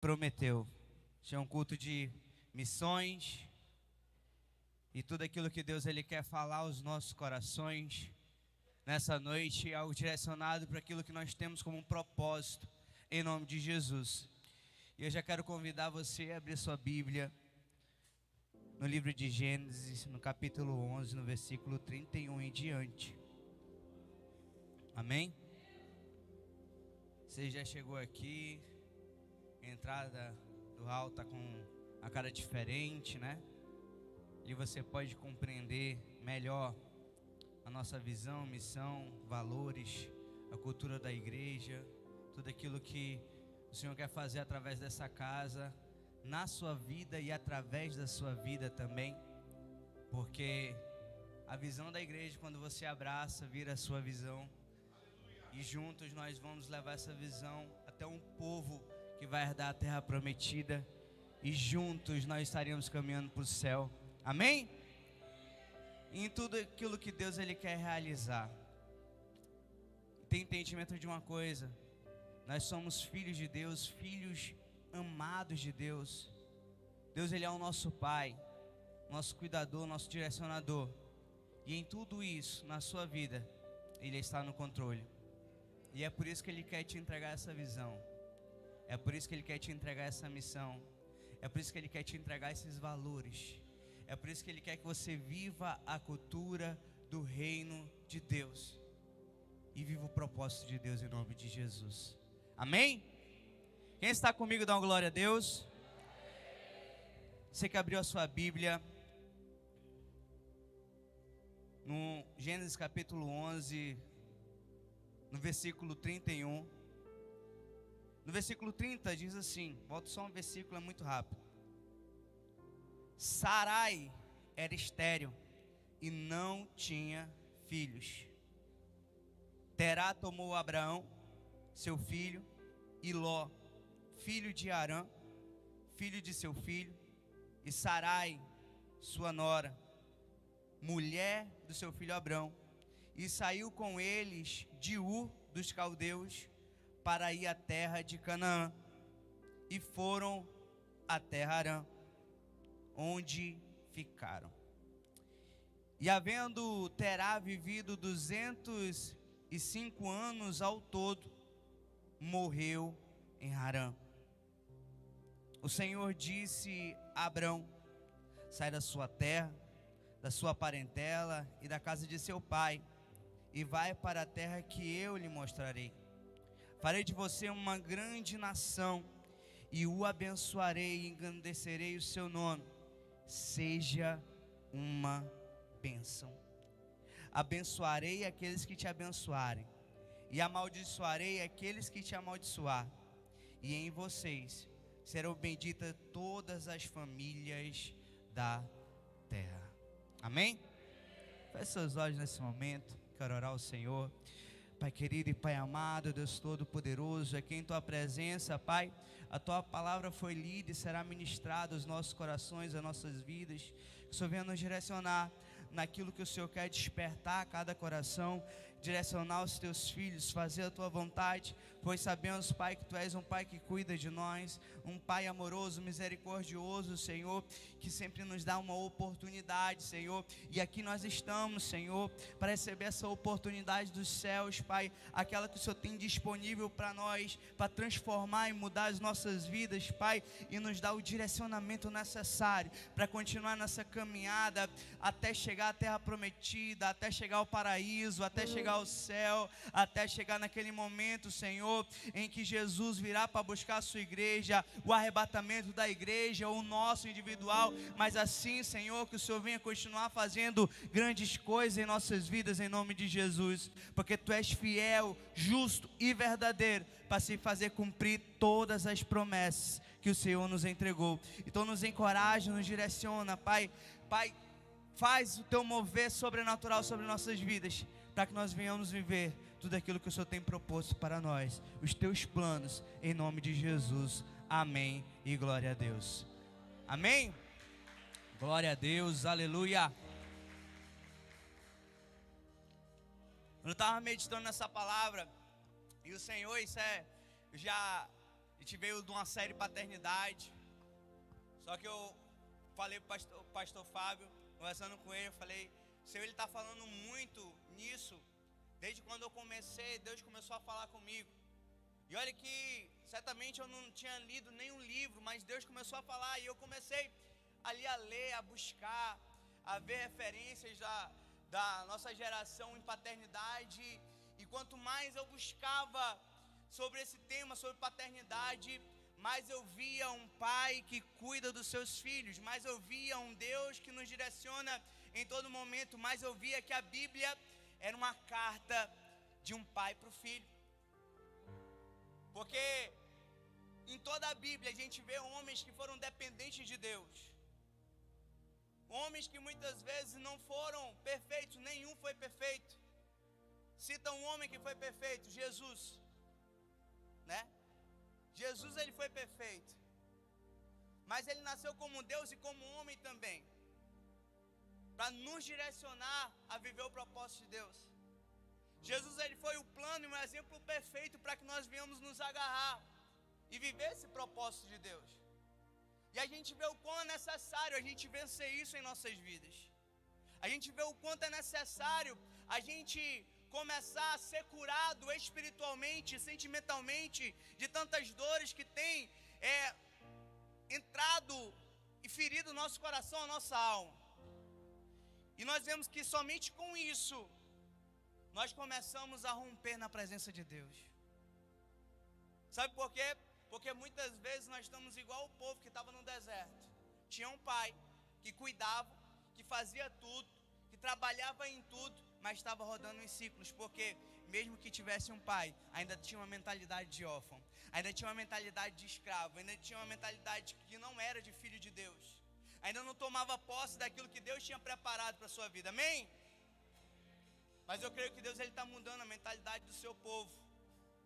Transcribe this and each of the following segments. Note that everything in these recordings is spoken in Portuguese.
prometeu. Este é um culto de missões e tudo aquilo que Deus ele quer falar aos nossos corações nessa noite, algo direcionado para aquilo que nós temos como um propósito, em nome de Jesus. E eu já quero convidar você a abrir sua Bíblia no livro de Gênesis, no capítulo 11, no versículo 31 em diante. Amém? Você já chegou aqui, entrada do hall está com a cara diferente, né? E você pode compreender melhor a nossa visão, missão, valores, a cultura da igreja, tudo aquilo que o Senhor quer fazer através dessa casa, na sua vida e através da sua vida também, porque a visão da igreja, quando você abraça, vira a sua visão, e juntos nós vamos levar essa visão até um povo que vai herdar a terra prometida, e juntos nós estaremos caminhando para o céu, amém? E em tudo aquilo que Deus ele quer realizar, tem entendimento de uma coisa: nós somos filhos de Deus, filhos amados de Deus. Deus ele é o nosso Pai, nosso cuidador, nosso direcionador, e em tudo isso, na sua vida, Ele está no controle. E é por isso que Ele quer te entregar essa visão, é por isso que Ele quer te entregar essa missão, é por isso que Ele quer te entregar esses valores, é por isso que Ele quer que você viva a cultura do reino de Deus e viva o propósito de Deus em nome de Jesus, amém? Quem está comigo dá uma glória a Deus. Você que abriu a sua Bíblia no Gênesis capítulo 11, no versículo 31. No versículo 30 diz assim, volto só um versículo, é muito rápido. Sarai era estéril e não tinha filhos. Terá tomou Abraão, seu filho, e Ló, filho de Arã, filho de seu filho, e Sarai, sua nora, mulher do seu filho Abrão, e saiu com eles de Ur dos caldeus para ir à terra de Canaã, e foram à terra Arã, onde ficaram. E havendo Terá vivido 205 anos ao todo, morreu em Harã. O Senhor disse a Abrão: sai da sua terra, da sua parentela e da casa de seu pai, e vai para a terra que eu lhe mostrarei. Farei de você uma grande nação, e o abençoarei e engrandecerei o seu nome. Seja uma bênção. Abençoarei aqueles que te abençoarem, e amaldiçoarei aqueles que te amaldiçoar. E em vocês serão benditas todas as famílias da terra. Amém? Feche seus olhos nesse momento. Quero orar ao Senhor. Pai querido e Pai amado, Deus Todo-Poderoso, aqui em Tua presença, Pai, a Tua palavra foi lida e será ministrada aos nossos corações, às nossas vidas. Que o Senhor venha nos direcionar naquilo que o Senhor quer despertar a cada coração, direcionar os Teus filhos, fazer a Tua vontade, pois sabemos, Pai, que Tu és um Pai que cuida de nós, um Pai amoroso, misericordioso, Senhor, que sempre nos dá uma oportunidade, Senhor, e aqui nós estamos, Senhor, para receber essa oportunidade dos céus, Pai, aquela que o Senhor tem disponível para nós, para transformar e mudar as nossas vidas, Pai, e nos dar o direcionamento necessário para continuar nessa caminhada até chegar à terra prometida, até chegar ao paraíso, até chegar ao céu, até chegar naquele momento, Senhor, em que Jesus virá para buscar a sua igreja, o arrebatamento da igreja, o nosso individual, mas assim, Senhor, que o Senhor venha continuar fazendo grandes coisas em nossas vidas, em nome de Jesus, porque Tu és fiel, justo e verdadeiro, para se fazer cumprir todas as promessas que o Senhor nos entregou. Então nos encoraja, nos direciona, Pai, faz o Teu mover sobrenatural sobre nossas vidas, para que nós venhamos viver tudo aquilo que o Senhor tem proposto para nós, os Teus planos, em nome de Jesus, amém e glória a Deus, amém, glória a Deus, aleluia. Eu estava meditando nessa palavra, e o Senhor, isso é, A gente veio de uma série paternidade. Só que eu falei para o pastor Fábio, conversando com ele, eu falei, Senhor, ele está falando muito nisso. Desde quando eu comecei, Deus começou a falar comigo. E olha que, certamente eu não tinha lido nenhum livro, mas Deus começou a falar. E eu comecei ali a ler, a buscar, a ver referências da nossa geração em paternidade. E quanto mais eu buscava sobre esse tema, sobre paternidade, mais eu via um pai que cuida dos seus filhos, mais eu via um Deus que nos direciona em todo momento, mais eu via que a Bíblia era uma carta de um pai para o filho. Porque em toda a Bíblia a gente vê homens que foram dependentes de Deus, homens que muitas vezes não foram perfeitos, nenhum foi perfeito. Cita um homem que foi perfeito, Jesus, né? Jesus, ele foi perfeito, mas ele nasceu como Deus e como homem também, para nos direcionar a viver o propósito de Deus. Jesus, ele foi o plano e um exemplo perfeito para que nós venhamos nos agarrar e viver esse propósito de Deus. E a gente vê o quão é necessário a gente vencer isso em nossas vidas. A gente vê o quanto é necessário a gente começar a ser curado espiritualmente, sentimentalmente, de tantas dores que tem entrado e ferido o nosso coração, a nossa alma. E nós vemos que somente com isso nós começamos a romper na presença de Deus. Sabe por quê? Porque muitas vezes nós estamos igual o povo que estava no deserto. Tinha um pai que cuidava, que fazia tudo, que trabalhava em tudo, mas estava rodando em ciclos, porque mesmo que tivesse um pai, ainda tinha uma mentalidade de órfão, ainda tinha uma mentalidade de escravo, ainda tinha uma mentalidade que não era de filho de Deus, ainda não tomava posse daquilo que Deus tinha preparado para a sua vida, amém? Mas eu creio que Deus está mudando a mentalidade do seu povo,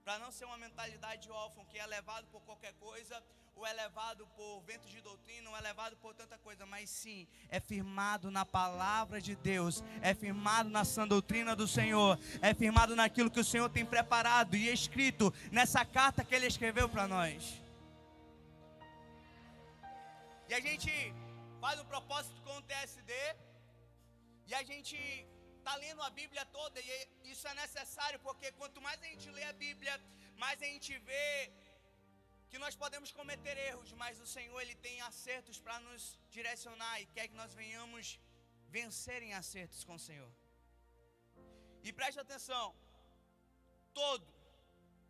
para não ser uma mentalidade de órfão, que é levado por qualquer coisa, ou é levado por ventos de doutrina, ou é levado por tanta coisa, mas sim, é firmado na palavra de Deus, é firmado na sã doutrina do Senhor, é firmado naquilo que o Senhor tem preparado e escrito nessa carta que Ele escreveu para nós. E a gente faz um propósito com o TSD, e a gente está lendo a Bíblia toda, e isso é necessário, porque quanto mais a gente lê a Bíblia, mais a gente vê que nós podemos cometer erros, mas o Senhor, Ele tem acertos para nos direcionar e quer que nós venhamos vencer em acertos com o Senhor. E preste atenção, todo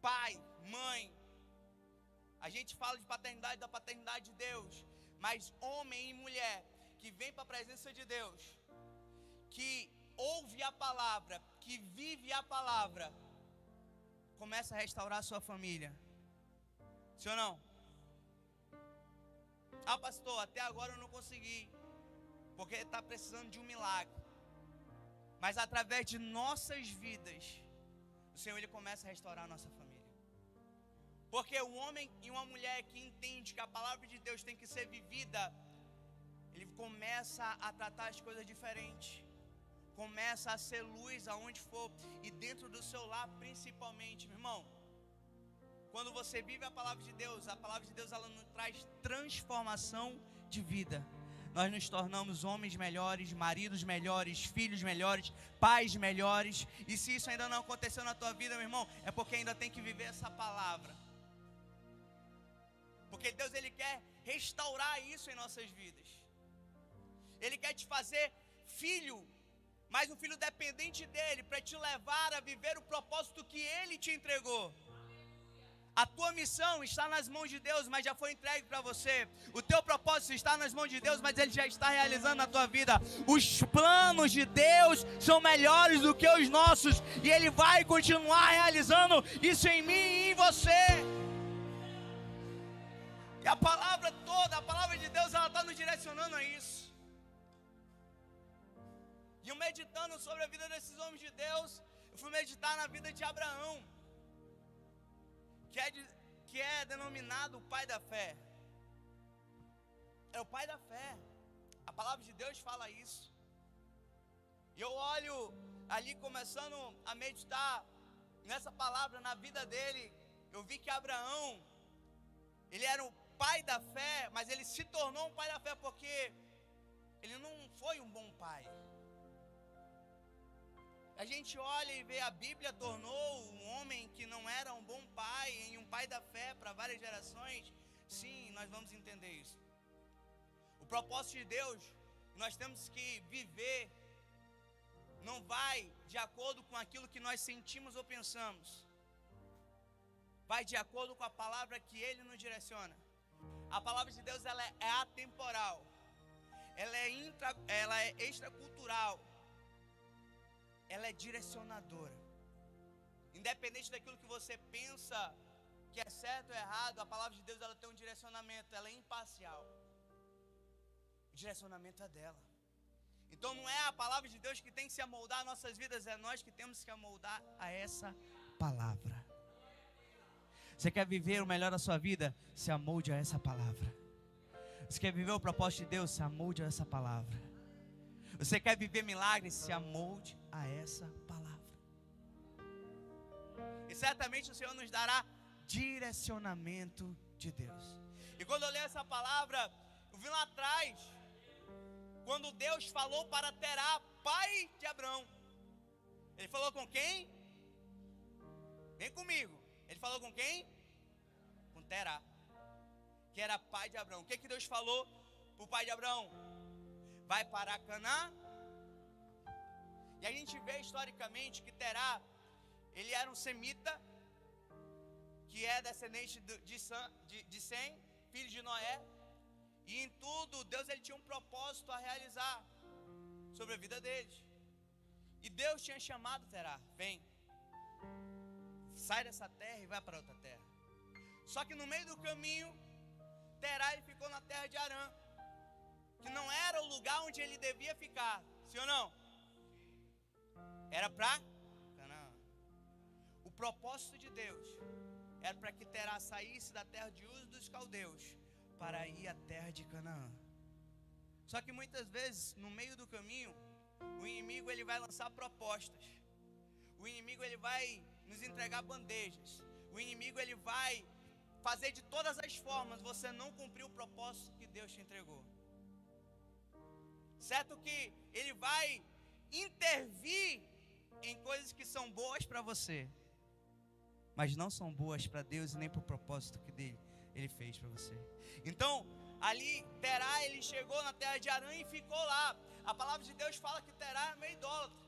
pai, mãe, a gente fala de paternidade, da paternidade de Deus, mas homem e mulher que vem para a presença de Deus, que ouve a palavra, que vive a palavra, começa a restaurar a sua família. Sim ou não? Ah, pastor, até agora eu não consegui, porque está precisando de um milagre. Mas através de nossas vidas, o Senhor, Ele começa a restaurar a nossa família. Porque o homem e uma mulher que entende que a palavra de Deus tem que ser vivida, ele começa a tratar as coisas diferentes, começa a ser luz aonde for, e dentro do seu lar principalmente, meu irmão. Quando você vive a palavra de Deus ela nos traz transformação de vida. Nós nos tornamos homens melhores, maridos melhores, filhos melhores, pais melhores. E se isso ainda não aconteceu na tua vida, meu irmão, é porque ainda tem que viver essa palavra. Porque Deus, Ele quer restaurar isso em nossas vidas. Ele quer te fazer filho, mas um filho dependente dEle, para te levar a viver o propósito que Ele te entregou. A tua missão está nas mãos de Deus, mas já foi entregue para você. O teu propósito está nas mãos de Deus, mas Ele já está realizando na tua vida. Os planos de Deus são melhores do que os nossos, e Ele vai continuar realizando isso em mim e em você. E a palavra toda, a palavra de Deus, ela está nos direcionando a isso. E eu meditando sobre a vida desses homens de Deus, eu fui meditar na vida de Abraão, que é denominado o pai da fé. É o pai da fé. A palavra de Deus fala isso. E eu olho ali, começando a meditar nessa palavra, na vida dele, eu vi que Abraão, ele era o pai da fé, mas ele se tornou um pai da fé porque ele não foi um bom pai. A gente olha e vê, a Bíblia tornou um homem que não era um bom pai em um pai da fé para várias gerações. Sim, nós vamos entender isso. O propósito de Deus, nós temos que viver, não vai de acordo com aquilo que nós sentimos ou pensamos. Vai de acordo com a palavra que Ele nos direciona. A palavra de Deus, ela é atemporal. Ela é extracultural. Ela é direcionadora. Independente daquilo que você pensa que é certo ou errado, a palavra de Deus, ela tem um direcionamento, ela é imparcial. O direcionamento é dela. Então não é a palavra de Deus que tem que se amoldar às nossas vidas, é nós que temos que amoldar a essa palavra. Você quer viver o melhor da sua vida? Se amolde a essa palavra. Você quer viver o propósito de Deus? Se amolde a essa palavra. Você quer viver milagres? Se amolde a essa palavra. E certamente o Senhor nos dará direcionamento de Deus. E quando eu leio essa palavra, eu vi lá atrás, quando Deus falou para Terá, pai de Abrão. Ele falou com quem? Vem comigo. Ele falou com quem? Com Terá, que era pai de Abrão. O que Deus falou para o pai de Abrão? Vai para Canaã. E a gente vê historicamente que Terá, ele era um semita, que é descendente de Sem, filho de Noé. E em tudo, Deus, ele tinha um propósito a realizar sobre a vida deles. E Deus tinha chamado Terá, vem, sai dessa terra e vai para outra terra. Só que no meio do caminho, Terá, ele ficou na terra de Harã, que não era o lugar onde ele devia ficar, sim ou não? Era para Canaã. O propósito de Deus era para que Terá saísse da terra de Uz dos caldeus para ir à terra de Canaã. Só que muitas vezes, no meio do caminho, o inimigo, ele vai lançar propostas. O inimigo, ele vai nos entregar bandejas. O inimigo, ele vai fazer de todas as formas você não cumprir o propósito que Deus te entregou. Certo que ele vai intervir em coisas que são boas para você, mas não são boas para Deus e nem para o propósito que ele fez para você. Então, ali Terá, ele chegou na terra de Harã e ficou lá. A palavra de Deus fala que Terá é meio idólatra.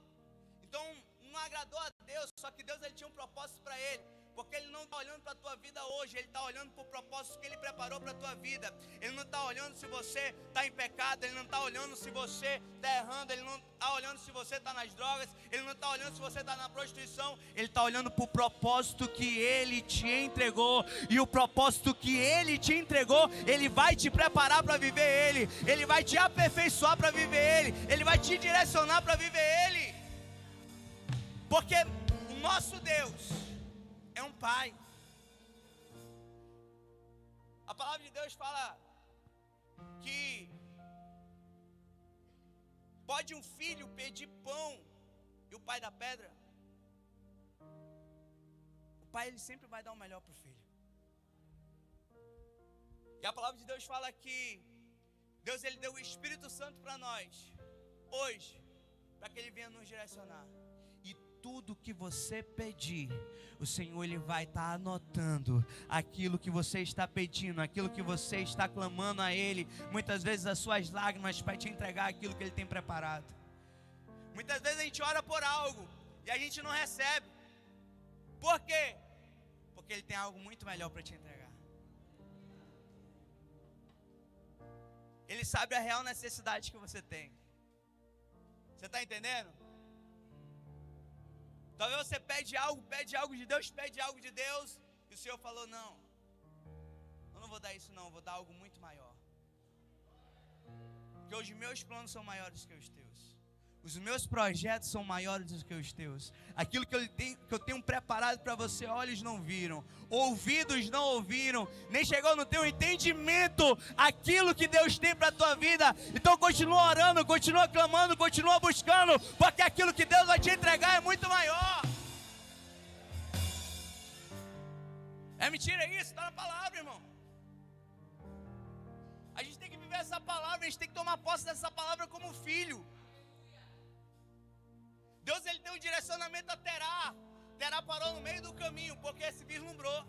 Então, não agradou a Deus, só que Deus, ele tinha um propósito para ele. Porque ele não está olhando para a tua vida hoje, ele está olhando para o propósito que ele preparou para a tua vida. Ele não está olhando se você está em pecado, ele não está olhando se você está errando, ele não está olhando se você está nas drogas, ele não está olhando se você está na prostituição, ele está olhando para o propósito que ele te entregou. E o propósito que ele te entregou, ele vai te preparar para viver ele vai te aperfeiçoar para viver ele vai te direcionar para viver ele. Porque o nosso Deus é um pai. A palavra de Deus fala que pode um filho pedir pão e o pai dá pedra. O pai, ele sempre vai dar o melhor para o filho. E a palavra de Deus fala que Deus, ele deu o Espírito Santo para nós hoje, para que ele venha nos direcionar. Tudo que você pedir, o Senhor, ele vai estar anotando aquilo que você está pedindo, aquilo que você está clamando a Ele. Muitas vezes as suas lágrimas para te entregar aquilo que Ele tem preparado. Muitas vezes a gente ora por algo e a gente não recebe. Por quê? Porque Ele tem algo muito melhor para te entregar. Ele sabe a real necessidade que você tem. Você está entendendo? Talvez você pede algo de Deus, e o Senhor falou, não, eu não vou dar isso não, eu vou dar algo muito maior. Porque os meus planos são maiores que os teus. Os meus projetos são maiores do que os teus. Aquilo que eu tenho preparado para você, olhos não viram, ouvidos não ouviram, nem chegou no teu entendimento aquilo que Deus tem para a tua vida. Então continua orando, continua clamando, continua buscando, porque aquilo que Deus vai te entregar é muito maior. É mentira isso? Está na palavra, irmão. receber essa palavra, a gente tem que tomar posse dessa palavra como filho. Deus, ele tem um direcionamento a Terá. Terá parou no meio do caminho, porque se vislumbrou.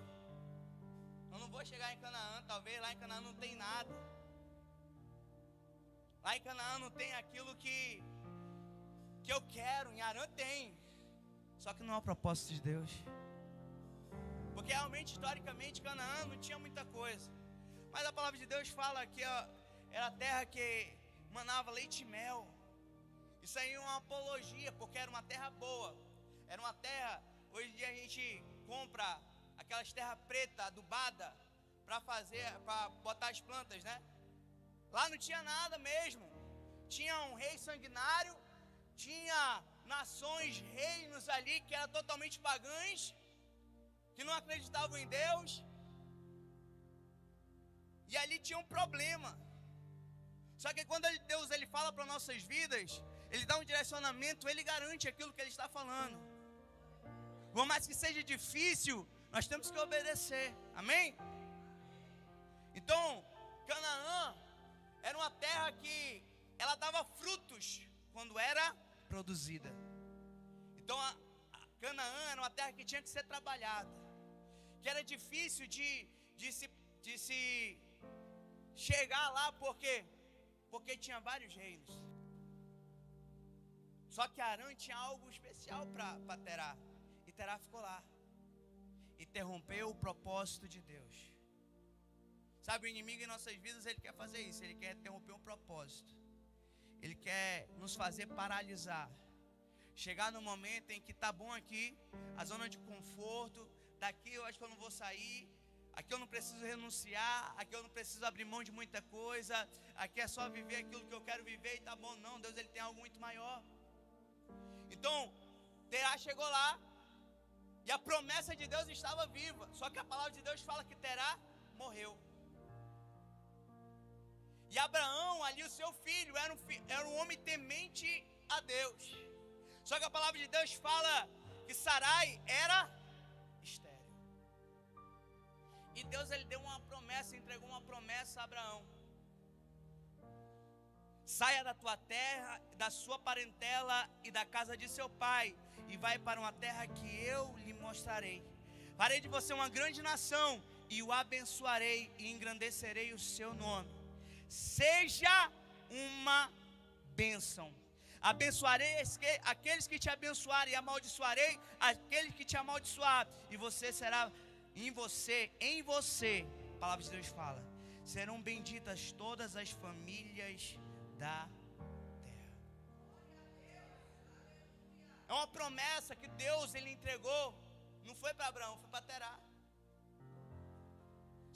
Eu não vou chegar em Canaã, talvez lá em Canaã não tem nada. Lá em Canaã não tem aquilo que eu quero, em Harã tem. Só que não é o propósito de Deus. Porque realmente, historicamente, Canaã não tinha muita coisa. Mas a palavra de Deus fala que era a terra que manava leite e mel. Isso aí é uma apologia, porque era uma terra boa. Era uma terra, hoje em dia a gente compra aquelas terras pretas, adubadas, para botar as plantas, né? Lá não tinha nada mesmo. Tinha um rei sanguinário, tinha nações, reinos ali que eram totalmente pagãs, que não acreditavam em Deus. E ali tinha um problema. Só que quando Deus ele fala para nossas vidas, ele dá um direcionamento, ele garante aquilo que ele está falando. Por mais que seja difícil, nós temos que obedecer. Amém? Então, Canaã era uma terra que ela dava frutos quando era produzida. Então, a Canaã era uma terra que tinha que ser trabalhada, que era difícil de se chegar lá, porque tinha vários reinos. Só que Harã tinha algo especial para Terá, e Terá ficou lá, interrompeu o propósito de Deus. Sabe, o inimigo em nossas vidas, ele quer fazer isso, ele quer interromper um propósito, ele quer nos fazer paralisar, chegar no momento em que tá bom aqui, a zona de conforto, daqui eu acho que eu não vou sair, aqui eu não preciso renunciar, aqui eu não preciso abrir mão de muita coisa, aqui é só viver aquilo que eu quero viver e tá bom. Não, Deus ele tem algo muito maior. Então, Terá chegou lá, e a promessa de Deus estava viva, só que a palavra de Deus fala que Terá morreu. E Abraão, ali o seu filho, era um homem temente a Deus. Só que a palavra de Deus fala que Sarai era estéril. E Deus ele deu uma promessa, entregou uma promessa a Abraão. Saia da tua terra, da sua parentela e da casa de seu pai, e vai para uma terra que eu lhe mostrarei. Farei de você uma grande nação, e o abençoarei e engrandecerei o seu nome. Seja uma bênção. Abençoarei aqueles que te abençoarem, e amaldiçoarei aqueles que te amaldiçoarem. E você será em você, a palavra de Deus fala, serão benditas todas as famílias da terra. É uma promessa que Deus ele entregou. Não foi para Abraão, foi para Terá.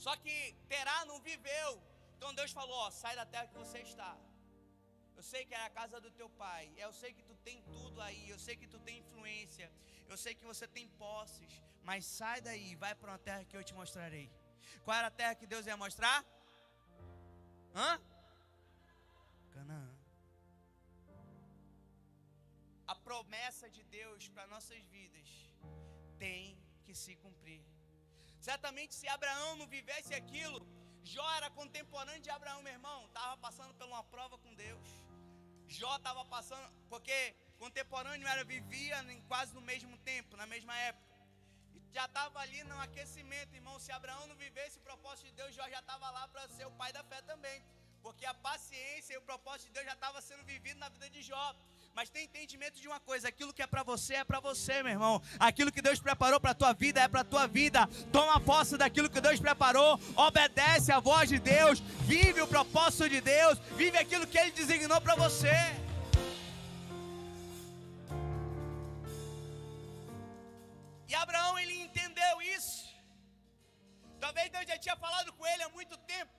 Só que Terá não viveu. Então Deus falou, ó, sai da terra que você está. Eu sei que é a casa do teu pai, eu sei que tu tem tudo aí, eu sei que tu tem influência, eu sei que você tem posses, mas sai daí, vai para uma terra que eu te mostrarei. Qual era a terra que Deus ia mostrar? Canaã. A promessa de Deus para nossas vidas tem que se cumprir. Certamente se Abraão não vivesse aquilo, Jó era contemporâneo de Abraão, meu irmão, estava passando por uma prova com Deus. Jó estava passando, porque contemporâneo vivia quase no mesmo tempo, na mesma época. E já estava ali no aquecimento, irmão. Se Abraão não vivesse o propósito de Deus, Jó já estava lá para ser o pai da fé também. Porque a paciência e o propósito de Deus já estava sendo vivido na vida de Jó. Mas tem entendimento de uma coisa, aquilo que é para você, meu irmão. Aquilo que Deus preparou para a tua vida é para a tua vida. Toma posse daquilo que Deus preparou, obedece a voz de Deus, vive o propósito de Deus, vive aquilo que Ele designou para você. E Abraão, ele entendeu isso. Talvez Deus já tinha falado com ele há muito tempo.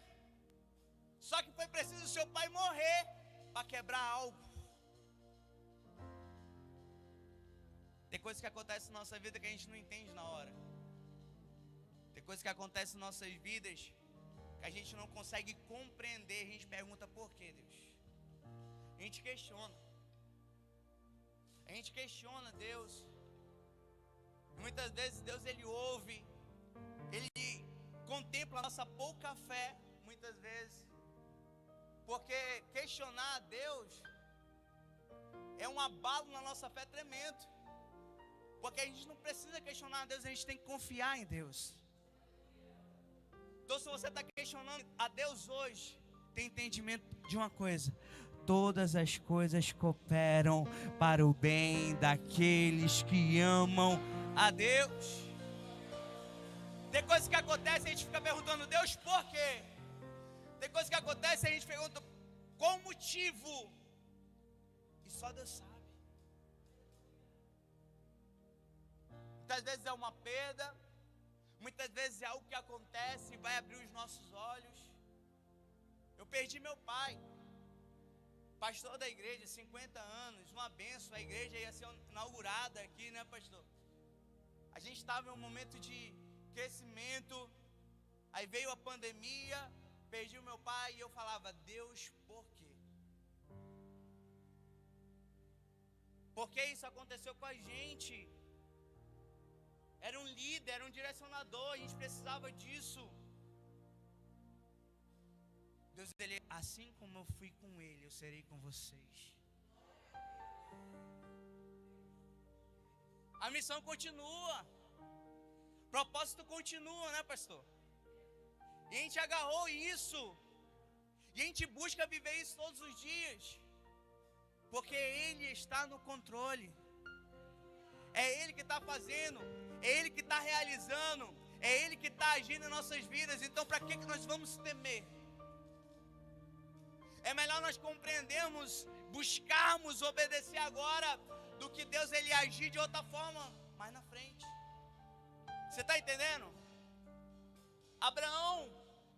Só que foi preciso seu pai morrer para quebrar algo. Tem coisas que acontecem na nossa vida que a gente não entende na hora. Tem coisas que acontecem nas nossas vidas que a gente não consegue compreender. A gente pergunta por quê, Deus. A gente questiona. A gente questiona Deus. E muitas vezes Deus ele ouve, ele contempla a nossa pouca fé, muitas vezes. Porque questionar a Deus é um abalo na nossa fé tremendo. Porque a gente não precisa questionar a Deus, a gente tem que confiar em Deus. Então, se você está questionando a Deus hoje, tem entendimento de uma coisa: todas as coisas cooperam para o bem daqueles que amam a Deus. Tem coisas que acontecem e a gente fica perguntando: Deus, por quê? Tem coisas que acontecem e a gente pergunta: qual o motivo? E só Deus sabe. Muitas vezes é uma perda, muitas vezes é algo que acontece e vai abrir os nossos olhos. Eu perdi meu pai, pastor da igreja, 50 anos, uma bênção. A igreja ia ser inaugurada aqui, né, pastor? A gente estava em um momento de crescimento, aí veio a pandemia, perdi o meu pai e eu falava: Deus, por quê? Por que isso aconteceu com a gente? Era um líder, era um direcionador, a gente precisava disso. Deus, ele, assim como eu fui com ele, eu serei com vocês. A missão continua, o propósito continua, né, pastor? E a gente agarrou isso, e a gente busca viver isso todos os dias, porque ele está no controle. É ele que está fazendo, é ele que está realizando, é ele que está agindo em nossas vidas. Então, para que nós vamos temer? É melhor nós compreendermos, buscarmos obedecer agora, do que Deus ele agir de outra forma mais na frente. Você está entendendo? Abraão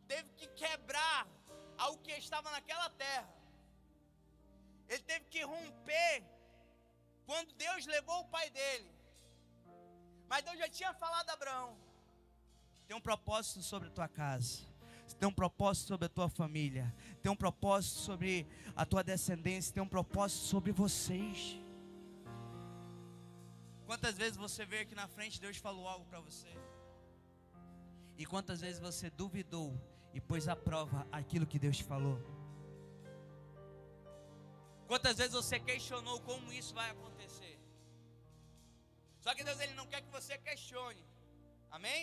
teve que quebrar algo que estava naquela terra. Ele teve que romper quando Deus levou o pai dele. Mas Deus já tinha falado a Abraão: tem um propósito sobre a tua casa, tem um propósito sobre a tua família, tem um propósito sobre a tua descendência, tem um propósito sobre vocês. Quantas vezes você veio aqui na frente, Deus falou algo para você? E quantas vezes você duvidou e pôs à prova aquilo que Deus falou? Quantas vezes você questionou como isso vai acontecer? Só que Deus ele não quer que você questione. Amém?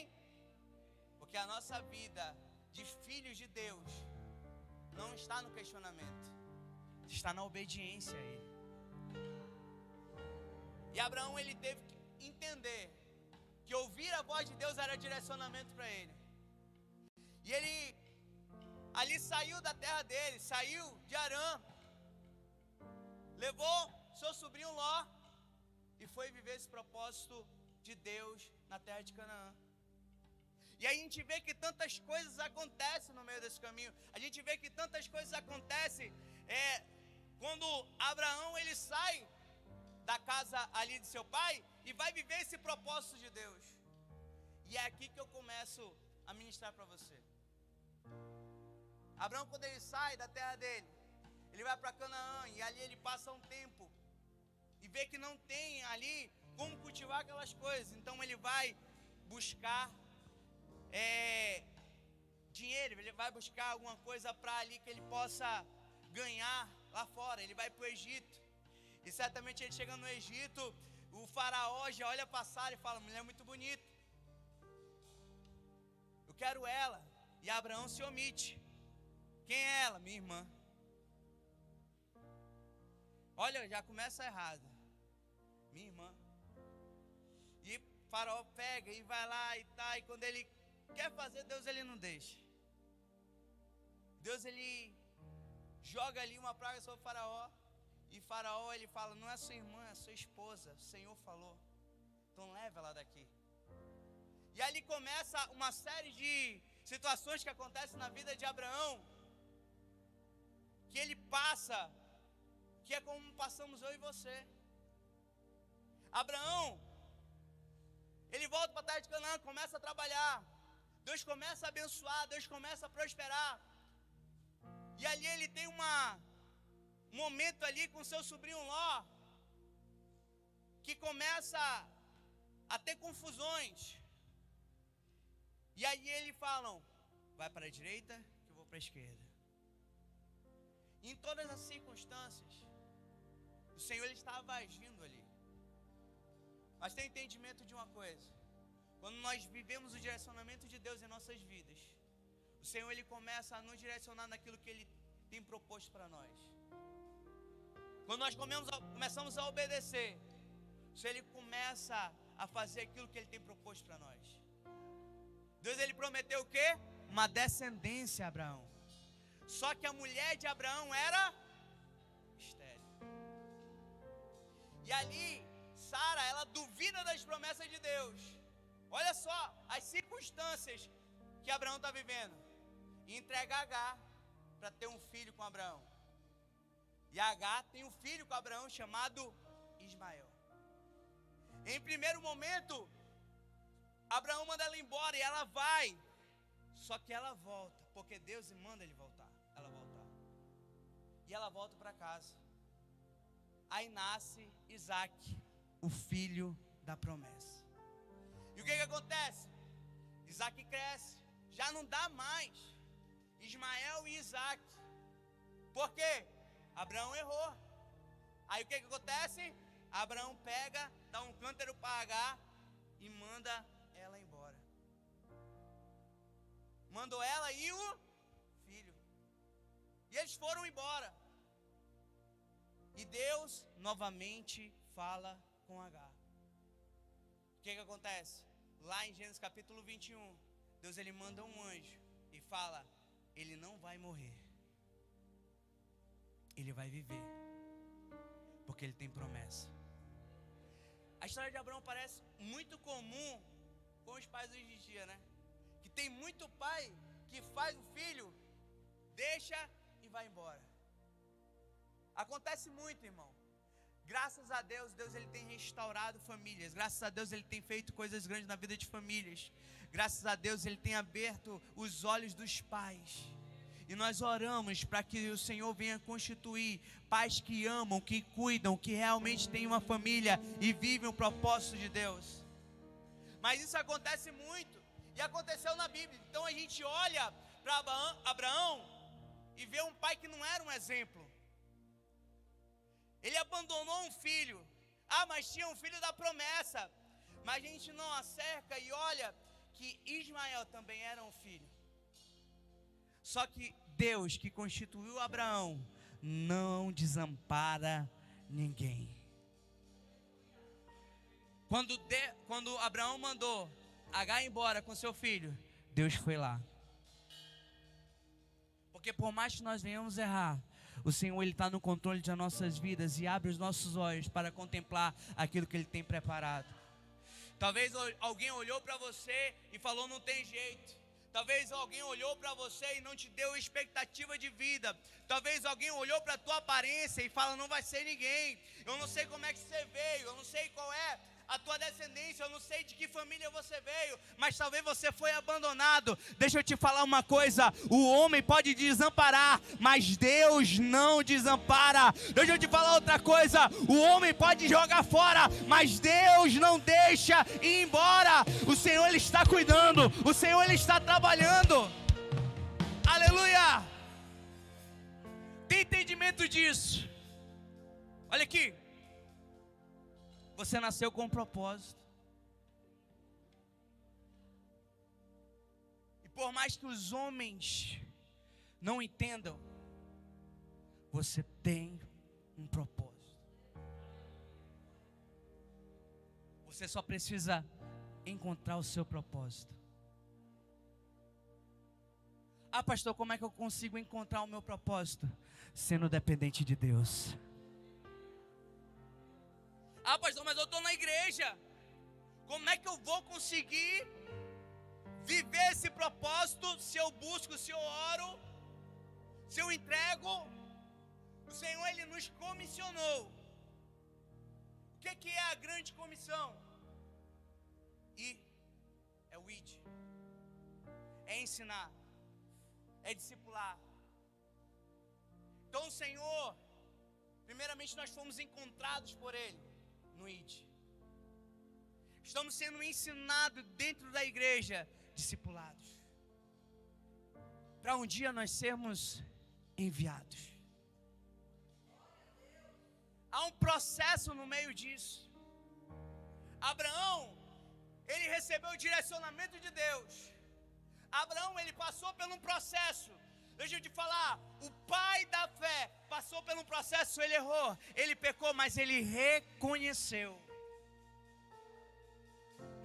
Porque a nossa vida de filhos de Deus não está no questionamento, está na obediência a Ele. E Abraão ele teve que entender que ouvir a voz de Deus era direcionamento para ele. E ele ali saiu da terra dele, saiu de Harã, levou seu sobrinho Ló e foi viver esse propósito de Deus na terra de Canaã. E aí a gente vê que tantas coisas acontecem no meio desse caminho. A gente vê que tantas coisas acontecem quando Abraão ele sai da casa ali de seu pai e vai viver esse propósito de Deus. E é aqui que eu começo a ministrar para você. Abraão, quando ele sai da terra dele, ele vai para Canaã e ali ele passa um tempo e vê que não tem ali como cultivar aquelas coisas. Então ele vai buscar dinheiro, ele vai buscar alguma coisa para ali que ele possa ganhar lá fora. Ele vai para o Egito. E certamente ele chega no Egito, o faraó já olha para Sara e fala: mulher muito bonita, eu quero ela. E Abraão se omite. Quem é ela? Minha irmã. Olha, já começa errado. Minha irmã. E o faraó pega e vai lá e tá. E quando ele quer fazer, Deus ele não deixa. Deus ele joga ali uma praga sobre o faraó. E faraó ele fala: não é sua irmã, é sua esposa. O Senhor falou. Então leva ela daqui. E ali começa uma série de situações que acontecem na vida de Abraão, que ele passa, que é como passamos eu e você. Abraão, ele volta para a terra de Canaã, começa a trabalhar. Deus começa a abençoar, Deus começa a prosperar. E ali ele tem um momento ali com seu sobrinho Ló, que começa a ter confusões. E aí eles falam: vai para a direita, que eu vou para a esquerda. Em todas as circunstâncias, o Senhor ele estava agindo ali. Mas tem entendimento de uma coisa: quando nós vivemos o direcionamento de Deus em nossas vidas, o Senhor ele começa a nos direcionar naquilo que Ele tem proposto para nós. Quando nós começamos a obedecer, o Senhor ele começa a fazer aquilo que Ele tem proposto para nós. Deus ele prometeu o quê? Uma descendência a Abraão. Só que a mulher de Abraão era estéril. E ali, Sara, ela duvida das promessas de Deus. Olha só as circunstâncias que Abraão está vivendo. E entrega Agar para ter um filho com Abraão. E Agar tem um filho com Abraão chamado Ismael. Em primeiro momento, Abraão manda ela embora e ela vai. Só que ela volta, porque Deus manda ela voltar. E ela volta para casa. Aí nasce Isaac, o filho da promessa. E o que acontece? Isaac cresce, já não dá mais Ismael e Isaac. Por quê? Abraão errou. Aí o que acontece? Abraão pega, dá um cântaro para Agar e manda ela embora. Mandou ela e o filho. E eles foram embora. E Deus novamente fala com Agar. O que acontece? Lá em Gênesis capítulo 21, Deus ele manda um anjo e fala: ele não vai morrer, ele vai viver, porque ele tem promessa. A história de Abraão parece muito comum com os pais hoje em dia, né? Que tem muito pai que faz o filho, deixa e vai embora. Acontece muito, irmão. Graças a Deus, Deus ele tem restaurado famílias. Graças a Deus ele tem feito coisas grandes na vida de famílias. Graças a Deus ele tem aberto os olhos dos pais. E nós oramos para que o Senhor venha constituir pais que amam, que cuidam, que realmente têm uma família e vivem o propósito de Deus. Mas isso acontece muito e aconteceu na Bíblia. Então a gente olha para Abraão e vê um pai que não era um exemplo. Ele abandonou um filho. Mas tinha um filho da promessa. Mas a gente não acerca e olha que Ismael também era um filho. Só que Deus que constituiu Abraão não desampara ninguém. Quando Abraão mandou Agar embora com seu filho, Deus foi lá. Porque por mais que nós venhamos errar, o Senhor ele está no controle de nossas vidas e abre os nossos olhos para contemplar aquilo que Ele tem preparado. Talvez alguém olhou para você e falou: não tem jeito. Talvez alguém olhou para você e não te deu expectativa de vida. Talvez alguém olhou para a tua aparência e fala: não vai ser ninguém. Eu não sei como é que você veio, eu não sei qual é a tua descendência, eu não sei de que família você veio, mas talvez você foi abandonado. Deixa eu te falar uma coisa: o homem pode desamparar, mas Deus não desampara. Deixa eu te falar outra coisa: o homem pode jogar fora, mas Deus não deixa ir embora. O Senhor ele está cuidando, o Senhor ele está trabalhando. Aleluia! Tem entendimento disso? Olha aqui. Você nasceu com um propósito. E por mais que os homens não entendam, você tem um propósito. Você só precisa encontrar o seu propósito. Pastor, como é que eu consigo encontrar o meu propósito? Sendo dependente de Deus. Pastor, mas eu estou na igreja. Como é que eu vou conseguir viver esse propósito se eu busco, se eu oro, se eu entrego? O Senhor ele nos comissionou. O que é a grande comissão? É o id. É ensinar. É discipular. Então o Senhor, primeiramente nós fomos encontrados por Ele no id. Estamos sendo ensinados dentro da igreja, discipulados, para um dia nós sermos enviados. há um processo no meio disso. Abraão, ele recebeu o direcionamento de Deus. Abraão, ele passou por um processo. Deixa eu te falar, o pai da fé passou por um processo, ele errou, ele pecou, mas ele reconheceu.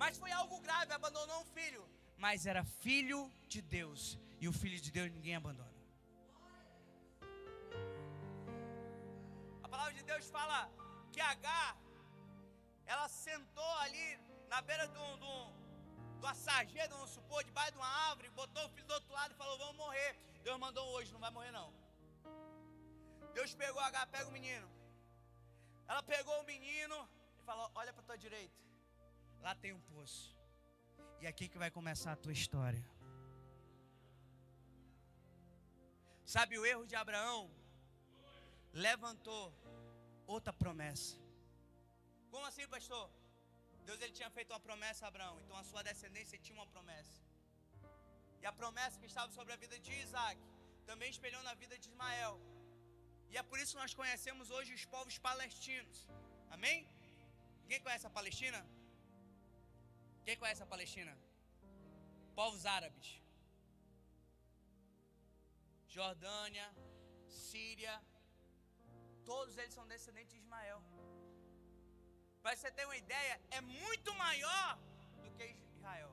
Mas foi algo grave, abandonou um filho. Mas era filho de Deus, e o filho de Deus ninguém abandona. A palavra de Deus fala que Agar, ela sentou ali na beira do açageiro, vamos supor, debaixo de uma árvore, botou o filho do outro lado e falou, vamos morrer. Deus mandou hoje, não vai morrer não. Deus pegou Agar, pega o menino. Ela pegou o menino e falou, olha para a tua direita, lá tem um poço. E aqui que vai começar a tua história. Sabe, o erro de Abraão levantou outra promessa. Como assim, pastor? Deus, ele tinha feito uma promessa a Abraão, então a sua descendência tinha uma promessa. E a promessa que estava sobre a vida de Isaac também espelhou na vida de Ismael. E é por isso que nós conhecemos hoje os povos palestinos. Amém? Ninguém conhece a Palestina? Quem conhece a Palestina? Povos árabes. Jordânia, Síria, todos eles são descendentes de Ismael. Para você ter uma ideia, é muito maior do que Israel.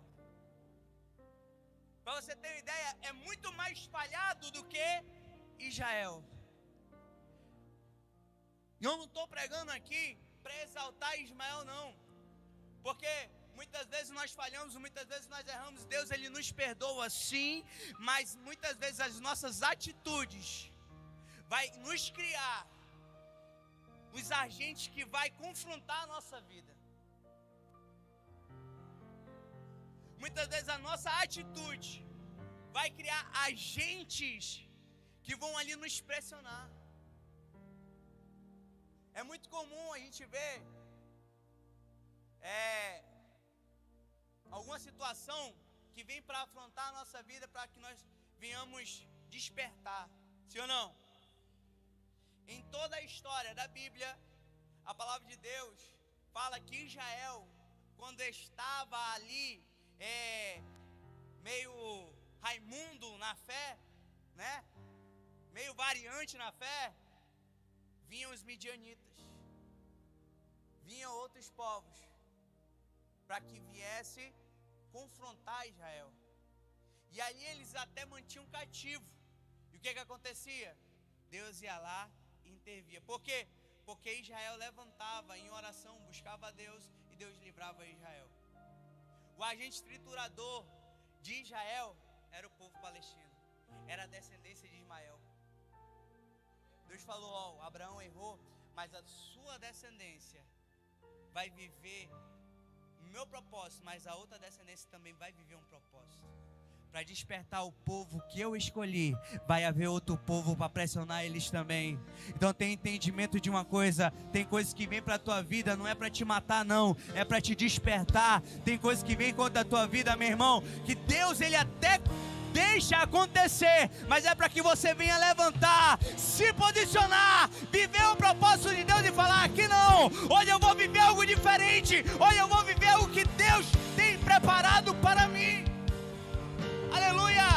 Para você ter uma ideia, é muito mais espalhado do que Israel. E eu não estou pregando aqui para exaltar Ismael, não. Porque muitas vezes nós falhamos, muitas vezes nós erramos. Deus, ele nos perdoa sim, mas muitas vezes as nossas atitudes vai nos criar os agentes que vai confrontar a nossa vida. Muitas vezes a nossa atitude vai criar agentes que vão ali nos pressionar. É muito comum a gente ver alguma situação que vem para afrontar a nossa vida, para que nós venhamos despertar. Sim ou não? Em toda a história da Bíblia, a palavra de Deus fala que Israel, quando estava ali, meio Raimundo na fé, né? Meio variante na fé, vinham os midianitas, vinham outros povos, para que viesse confrontar Israel. E ali eles até mantinham cativo. E o que acontecia? Deus ia lá e intervia. Por quê? Porque Israel levantava em oração, buscava a Deus e Deus livrava Israel. O agente triturador de Israel era o povo palestino, era a descendência de Ismael. Deus falou, ó, Abraão errou, mas a sua descendência vai viver o meu propósito, mas a outra descendência também vai viver um propósito. Para despertar o povo que eu escolhi, vai haver outro povo para pressionar eles também. Então tem entendimento de uma coisa, tem coisas que vêm para a tua vida, não é para te matar não, é para te despertar. Tem coisas que vêm contra a tua vida, meu irmão, que Deus ele até deixa acontecer, mas é para que você venha levantar, se posicionar, viver o propósito de Deus e falar, aqui não, hoje eu vou viver algo diferente, hoje eu vou viver algo que Deus tem preparado para mim. Aleluia!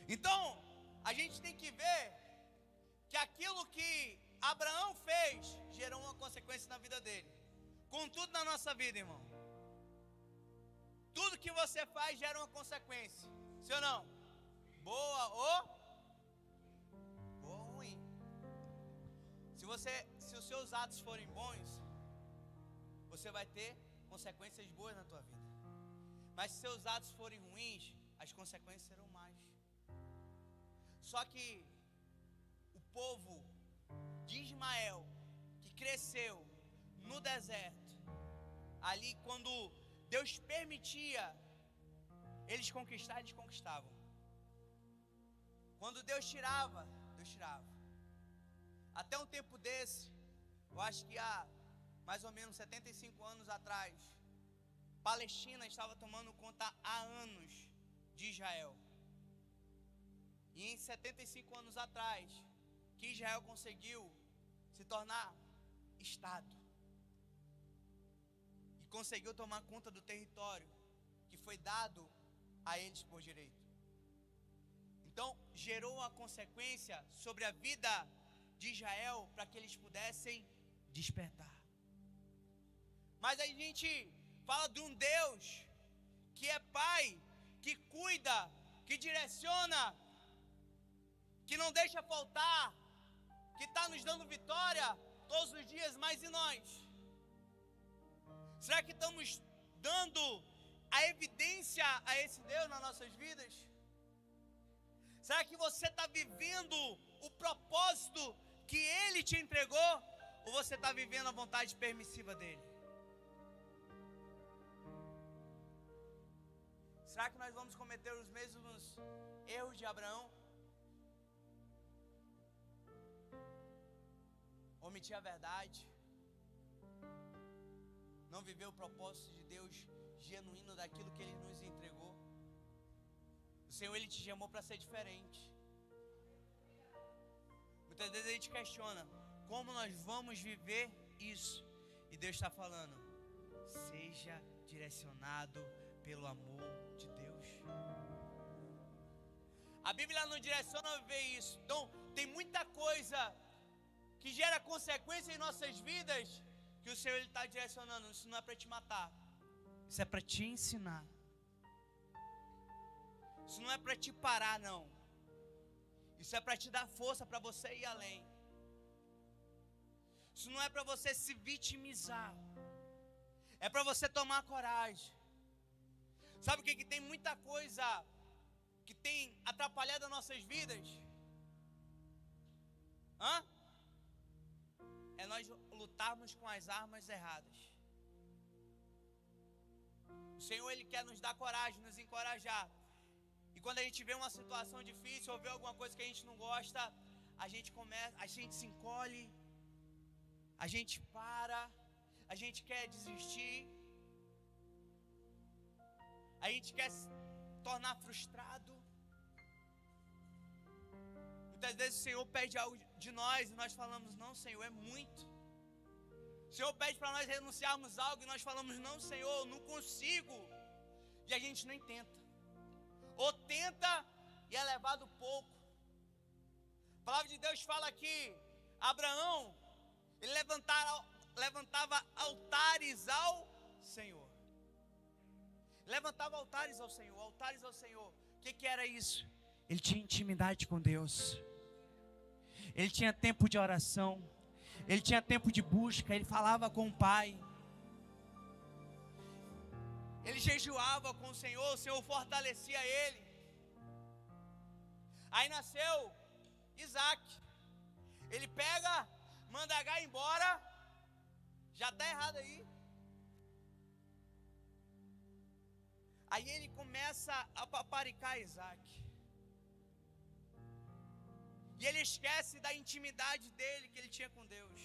Então, a gente tem que ver que aquilo que Abraão fez gerou uma consequência na vida dele. Contudo, na nossa vida, irmão, tudo que você faz gera uma consequência, sim ou não? Boa ou ruim. Se os seus atos forem bons, você vai ter consequências boas na tua vida. Mas se seus atos forem ruins, as consequências serão mais. Só que o povo de Ismael, que cresceu no deserto, ali quando Deus permitia eles conquistar, eles conquistavam. Quando Deus tirava, Deus tirava. Até um tempo desse, eu acho que há mais ou menos 75 anos atrás, Palestina estava tomando conta há anos de Israel. E em 75 anos atrás, que Israel conseguiu se tornar Estado. E conseguiu tomar conta do território que foi dado a eles por direito. Então, gerou uma consequência sobre a vida de Israel para que eles pudessem despertar. Mas a gente fala de um Deus que é Pai, que cuida, que direciona, que não deixa faltar, que está nos dando vitória todos os dias, mas e nós? Será que estamos dando a evidência a esse Deus nas nossas vidas? Será que você está vivendo o propósito que Ele te entregou? Ou você está vivendo a vontade permissiva dEle? Será que nós vamos cometer os mesmos erros de Abraão? Omitir a verdade, não viver o propósito de Deus genuíno daquilo que Ele nos entregou. O Senhor, Ele te chamou para ser diferente. Muitas vezes a gente questiona como nós vamos viver isso, e Deus está falando: seja direcionado pelo amor de Deus. A Bíblia não direciona a viver isso. Então tem muita coisa que gera consequência em nossas vidas, que o Senhor está direcionando. Isso não é para te matar, isso é para te ensinar. Isso não é para te parar, não. Isso é para te dar força para você ir além. Isso não é para você se vitimizar, é para você tomar coragem. Sabe o que tem muita coisa que tem atrapalhado as nossas vidas? É nós lutarmos com as armas erradas. O Senhor, Ele quer nos dar coragem, nos encorajar. E quando a gente vê uma situação difícil, ou vê alguma coisa que a gente não gosta, a gente se encolhe, a gente para, a gente quer desistir, a gente quer se tornar frustrado. Muitas vezes o Senhor pede algo de nós e nós falamos: não, Senhor, é muito. O Senhor pede para nós renunciarmos algo e nós falamos: não, Senhor, eu não consigo. E a gente nem tenta. Ou tenta e é levado pouco. A palavra de Deus fala que Abraão, ele levantava altares ao Senhor. Levantava altares ao Senhor, altares ao Senhor. O que era isso? Ele tinha intimidade com Deus. Ele tinha tempo de oração. Ele tinha tempo de busca. Ele falava com o Pai. Ele jejuava com o Senhor fortalecia ele. Aí nasceu Isaac. Ele pega, manda Agar embora. Já está errado aí. Aí ele começa a paparicar Isaac. E ele esquece da intimidade dele que ele tinha com Deus.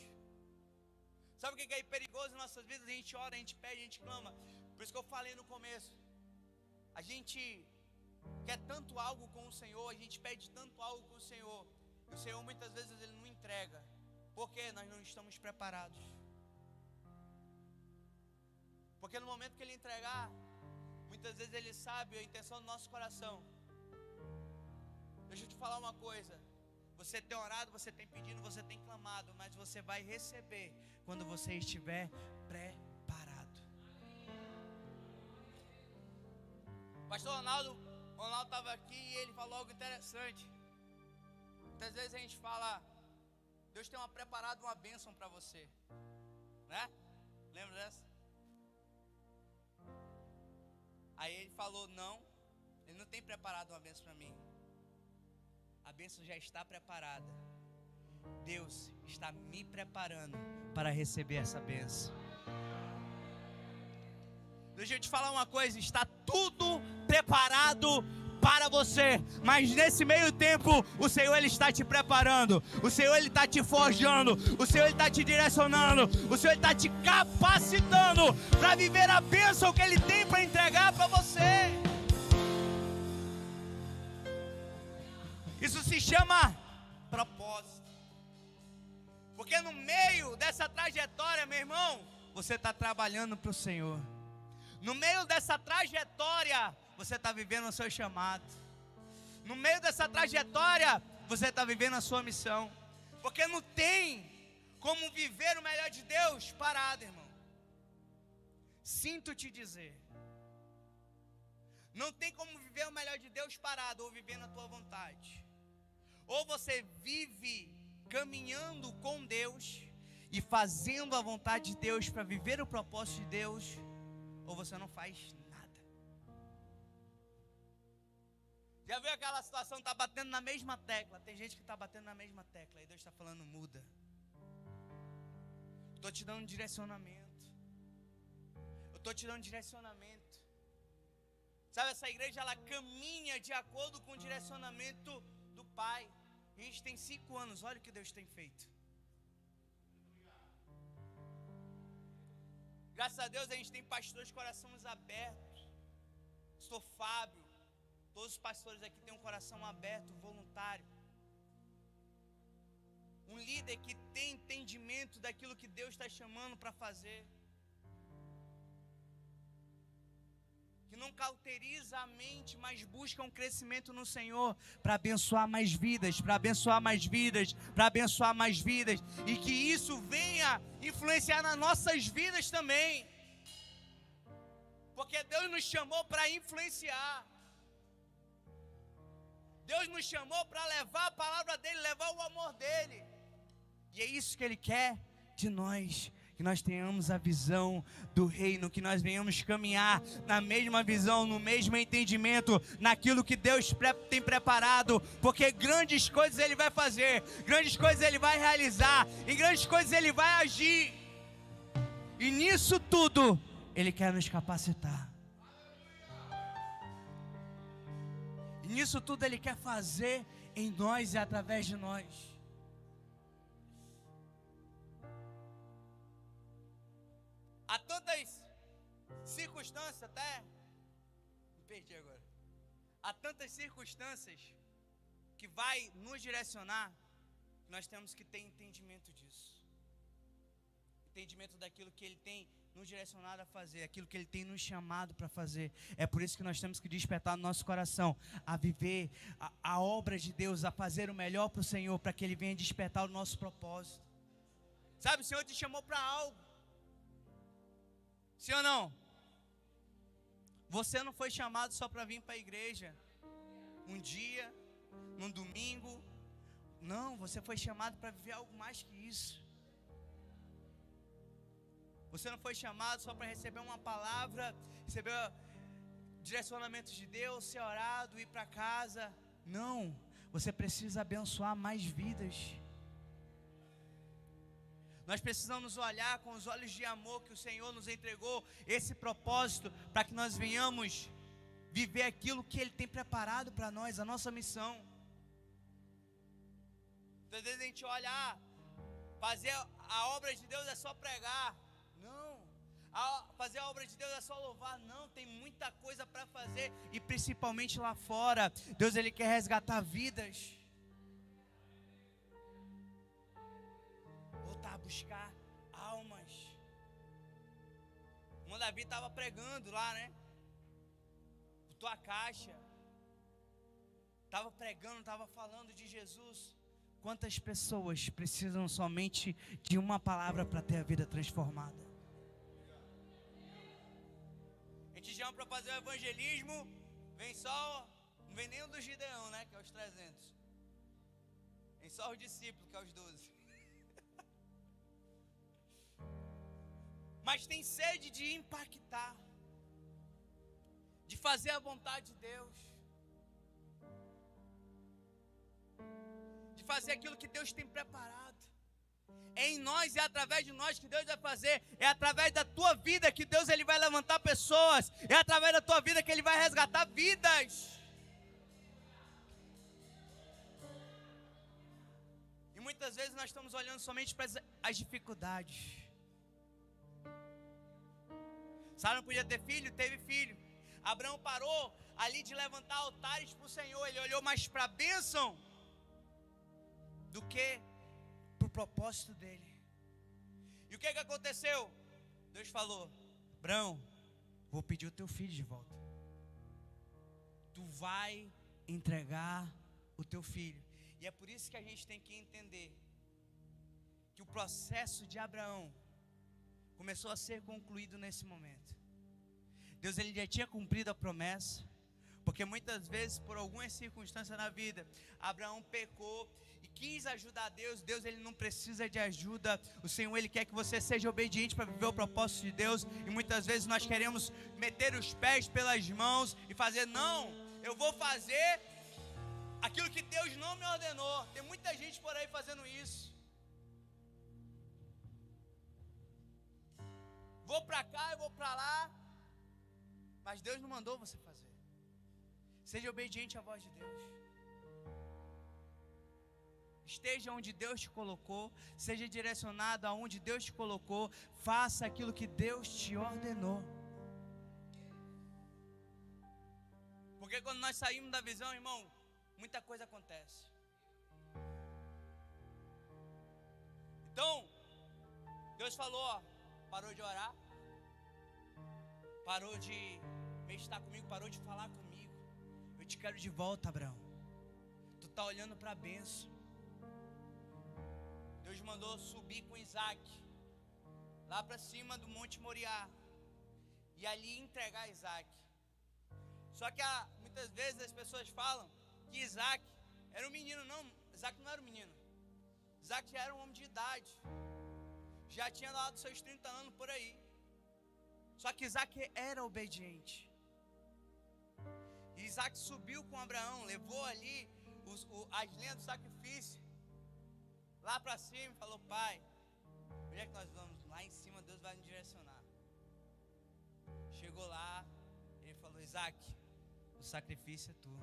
Sabe o que é perigoso em nossas vidas? A gente ora, a gente pede, a gente clama. Por isso que eu falei no começo. A gente quer tanto algo com o Senhor, a gente pede tanto algo com o Senhor. E o Senhor muitas vezes Ele não entrega. Porque nós não estamos preparados. Porque no momento que Ele entregar, muitas vezes Ele sabe a intenção do nosso coração. Deixa eu te falar uma coisa. Você tem orado, você tem pedido, você tem clamado, mas você vai receber quando você estiver preparado. Pastor Ronaldo estava aqui e ele falou algo interessante. Muitas vezes a gente fala: Deus tem preparado uma bênção para você, né? Lembra dessa? Aí ele falou: não, Ele não tem preparado uma bênção para mim. A bênção já está preparada. Deus está me preparando para receber essa bênção. Deixa eu te falar uma coisa: está tudo preparado para você. Mas nesse meio tempo, o Senhor Ele está te preparando. O Senhor Ele está te forjando. O Senhor Ele está te direcionando. O Senhor Ele está te capacitando para viver a bênção que Ele tem para entregar para você. Isso se chama propósito. Porque no meio dessa trajetória, meu irmão, você está trabalhando para o Senhor. No meio dessa trajetória, você está vivendo o seu chamado. No meio dessa trajetória, você está vivendo a sua missão. Porque não tem como viver o melhor de Deus parado, irmão. Sinto te dizer. Não tem como viver o melhor de Deus parado ou viver na tua vontade. Ou você vive caminhando com Deus e fazendo a vontade de Deus para viver o propósito de Deus, ou você não faz nada. Já viu aquela situação, está batendo na mesma tecla? Tem gente que está batendo na mesma tecla e Deus está falando, muda. Estou te dando direcionamento. Eu estou te dando direcionamento. Sabe, essa igreja, ela caminha de acordo com o direcionamento do Pai. A gente tem 5 anos, olha o que Deus tem feito. Graças a Deus a gente tem pastores de corações abertos. Pastor Fábio, todos os pastores aqui têm um coração aberto, voluntário. Um líder que tem entendimento daquilo que Deus está chamando para fazer. Que não cauteriza a mente, mas busca um crescimento no Senhor para abençoar mais vidas, para abençoar mais vidas, para abençoar mais vidas, e que isso venha influenciar nas nossas vidas também, porque Deus nos chamou para influenciar, Deus nos chamou para levar a palavra dEle, levar o amor dEle, e é isso que Ele quer de nós. Que nós tenhamos a visão do reino, que nós venhamos caminhar na mesma visão, no mesmo entendimento, naquilo que Deus tem preparado, porque grandes coisas Ele vai fazer, grandes coisas Ele vai realizar, em grandes coisas Ele vai agir, e nisso tudo Ele quer nos capacitar, e nisso tudo Ele quer fazer em nós e através de nós. Há tantas circunstâncias, até me perdi agora. Há tantas circunstâncias que vai nos direcionar, que nós temos que ter entendimento disso. Entendimento daquilo que Ele tem nos direcionado a fazer, aquilo que Ele tem nos chamado para fazer. É por isso que nós temos que despertar no nosso coração a viver a obra de Deus, a fazer o melhor para o Senhor, para que Ele venha despertar o nosso propósito. Sabe, o Senhor te chamou para algo. Sim ou não? Você não foi chamado só para vir para a igreja um dia, num domingo. Não, você foi chamado para viver algo mais que isso. Você não foi chamado só para receber uma palavra, receber direcionamentos de Deus, ser orado, ir para casa. Não, você precisa abençoar mais vidas. Nós precisamos olhar com os olhos de amor que o Senhor nos entregou, esse propósito, para que nós venhamos viver aquilo que Ele tem preparado para nós, a nossa missão. Às vezes a gente olha, fazer a obra de Deus é só pregar. Não, fazer a obra de Deus é só louvar. Não, tem muita coisa para fazer, e principalmente lá fora, Deus Ele quer resgatar vidas. Buscar almas. O Davi estava pregando lá, né? Tua caixa. Estava pregando, estava falando de Jesus. Quantas pessoas precisam somente de uma palavra para ter a vida transformada? A gente chama para fazer o evangelismo, vem só, não vem nem o do Gideão, né? Que é os 300. Vem só os discípulos, que é os 12. Mas tem sede de impactar, de fazer a vontade de Deus, de fazer aquilo que Deus tem preparado. É em nós, é através de nós que Deus vai fazer. É através da tua vida que Deus Ele vai levantar pessoas. É através da tua vida que Ele vai resgatar vidas. muitas vezes nós estamos olhando somente para as dificuldades. Sara não podia ter filho, teve filho. Abraão parou ali de levantar altares para o Senhor. Ele olhou mais para a bênção do que para o propósito dele. E o que aconteceu? Deus falou: Abraão, vou pedir o teu filho de volta. Tu vai entregar o teu filho. E é por isso que a gente tem que entender que o processo de Abraão começou a ser concluído nesse momento. Deus, ele já tinha cumprido a promessa, porque muitas vezes, por algumas circunstâncias na vida, Abraão pecou e quis ajudar Deus. Deus, ele não precisa de ajuda. O Senhor, ele quer que você seja obediente para viver o propósito de Deus. E muitas vezes nós queremos meter os pés pelas mãos e fazer: não, eu vou fazer aquilo que Deus não me ordenou. Tem muita gente por aí fazendo isso. Vou para cá, eu vou para lá, mas Deus não mandou você fazer. Seja obediente à voz de Deus. Esteja onde Deus te colocou, seja direcionado aonde Deus te colocou, faça aquilo que Deus te ordenou. Porque quando nós saímos da visão, irmão, muita coisa acontece. Então, Deus falou, ó, parou de orar, parou de meditar comigo, parou de falar comigo. Eu te quero de volta, Abraão. Tu tá olhando para a bênção. Deus mandou subir com Isaac lá para cima do Monte Moriá e ali entregar Isaac. Só que muitas vezes as pessoas falam que Isaac era um menino. Não, Isaac não era um menino. Isaac já era um homem de idade, já tinha lá dos seus 30 anos por aí. Só que Isaac era obediente. E Isaac subiu com Abraão, levou ali as lenhas do sacrifício lá para cima e falou: pai, onde é que nós vamos? Lá em cima Deus vai nos direcionar. Chegou lá, ele falou: Isaac, o sacrifício é tu.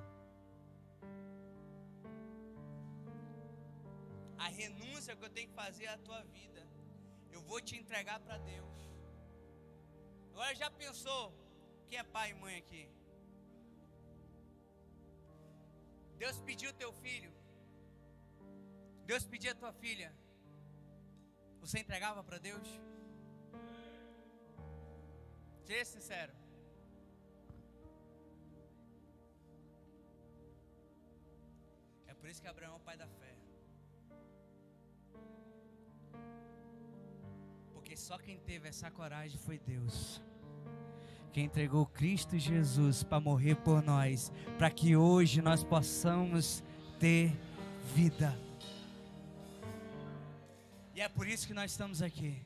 A renúncia que eu tenho que fazer é a tua vida. Eu vou te entregar para Deus. Agora já pensou, quem é pai e mãe aqui? Deus pediu teu filho, Deus pedia tua filha, você entregava para Deus? Seja sincero. É por isso que Abraão é o pai da fé. Porque só quem teve essa coragem foi Deus. Quem entregou Cristo Jesus para morrer por nós, para que hoje nós possamos ter vida. E é por isso que nós estamos aqui.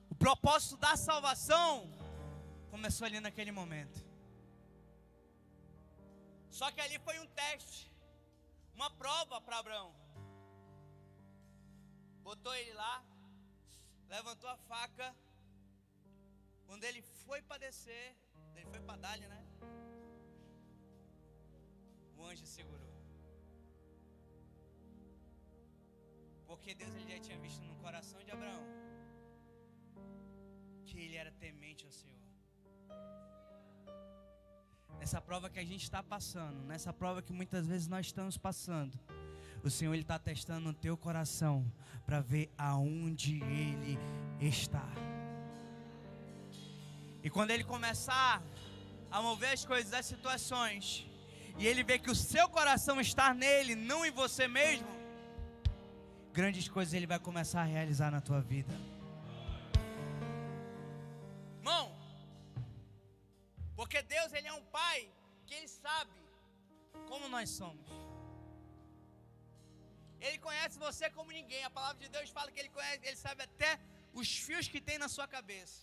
O propósito da salvação começou ali naquele momento. Só que ali foi um teste, uma prova para Abraão. Botou ele lá, levantou a faca. Quando ele foi para descer, ele foi para dar-lhe, né? O anjo segurou. Porque Deus, ele já tinha visto no coração de Abraão que ele era temente ao Senhor. Nessa prova que a gente está passando, nessa prova que muitas vezes nós estamos passando, o Senhor, ele está testando o teu coração para ver aonde ele está. E quando ele começar a mover as coisas, as situações, e ele ver que o seu coração está nele, não em você mesmo, grandes coisas ele vai começar a realizar na tua vida. Irmão, porque Deus, ele é um pai que ele sabe como nós somos. Ele conhece você como ninguém. A palavra de Deus fala que ele conhece, ele sabe até os fios que tem na sua cabeça.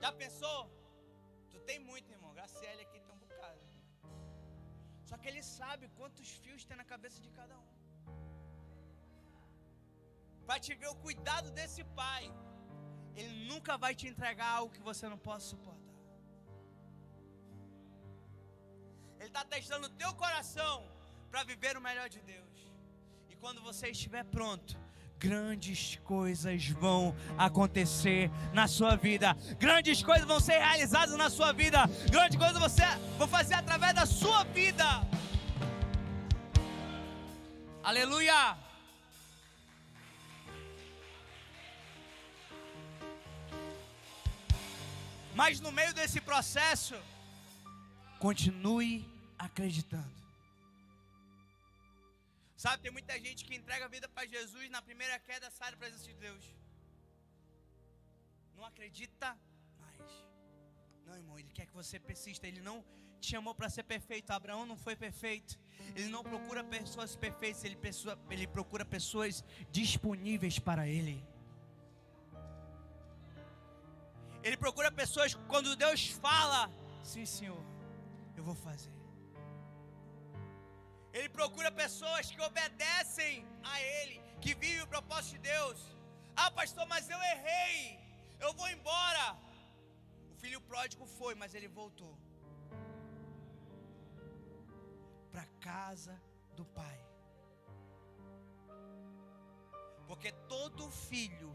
Já pensou? Tu tem muito, irmão. Graciele aqui tem um bocado. Só que ele sabe quantos fios tem na cabeça de cada um. Para te ver o cuidado desse pai, ele nunca vai te entregar algo que você não possa suportar. Ele está testando o teu coração para viver o melhor de Deus. E quando você estiver pronto, grandes coisas vão acontecer na sua vida. Grandes coisas vão ser realizadas na sua vida. Grandes coisas você vai fazer através da sua vida. Aleluia! Mas no meio desse processo, continue acreditando. Sabe, tem muita gente que entrega a vida para Jesus, na primeira queda sai da presença de Deus. Não acredita mais. Não, irmão, Ele quer que você persista. Ele não te chamou para ser perfeito. Abraão não foi perfeito. Ele não procura pessoas perfeitas, ele procura pessoas disponíveis para Ele. Ele procura pessoas que quando Deus fala, sim, Senhor, eu vou fazer. Ele procura pessoas que obedecem a Ele, que vivem o propósito de Deus. Ah, pastor, mas eu errei, eu vou embora. O filho pródigo foi, mas ele voltou para a casa do pai. Porque todo filho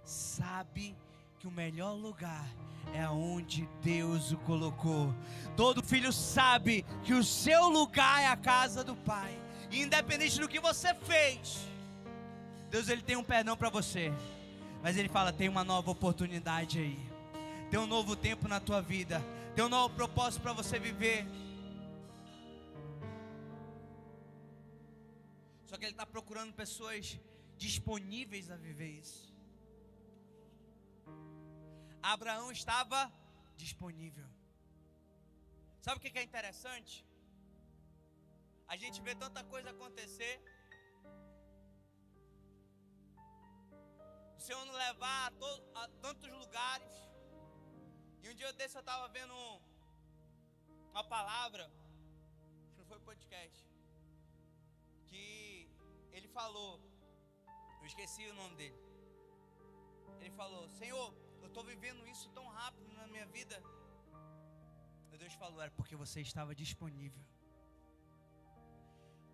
sabe que o melhor lugar é onde Deus o colocou. Todo filho sabe que o seu lugar é a casa do pai. E independente do que você fez, Deus ele tem um perdão para você. Mas Ele fala, tem uma nova oportunidade aí. Tem um novo tempo na tua vida. Tem um novo propósito para você viver. Só que Ele está procurando pessoas disponíveis a viver isso. Abraão estava disponível. Sabe o que é interessante? A gente vê tanta coisa acontecer, o Senhor nos levar a tantos lugares. E um dia desse eu estava vendo uma palavra, acho que não foi podcast, que ele falou, eu esqueci o nome dele. Ele falou, Senhor, eu estou vivendo isso tão rápido na minha vida. E Deus falou, era porque você estava disponível.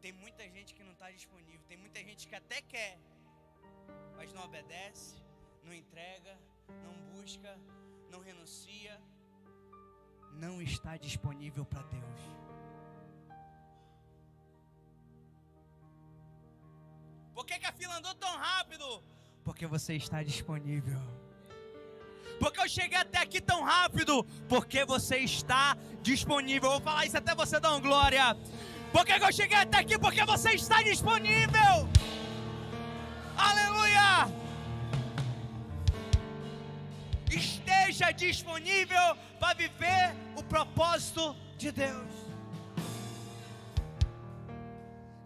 Tem muita gente que não está disponível. Tem muita gente que até quer, mas não obedece, não entrega, não busca, não renuncia. Não está disponível para Deus. Por que a fila andou tão rápido? Porque você está disponível. Porque eu cheguei até aqui tão rápido? Porque você está disponível. Eu vou falar isso até você dar uma glória. Por que eu cheguei até aqui? Porque você está disponível. Aleluia! Esteja disponível para viver o propósito de Deus.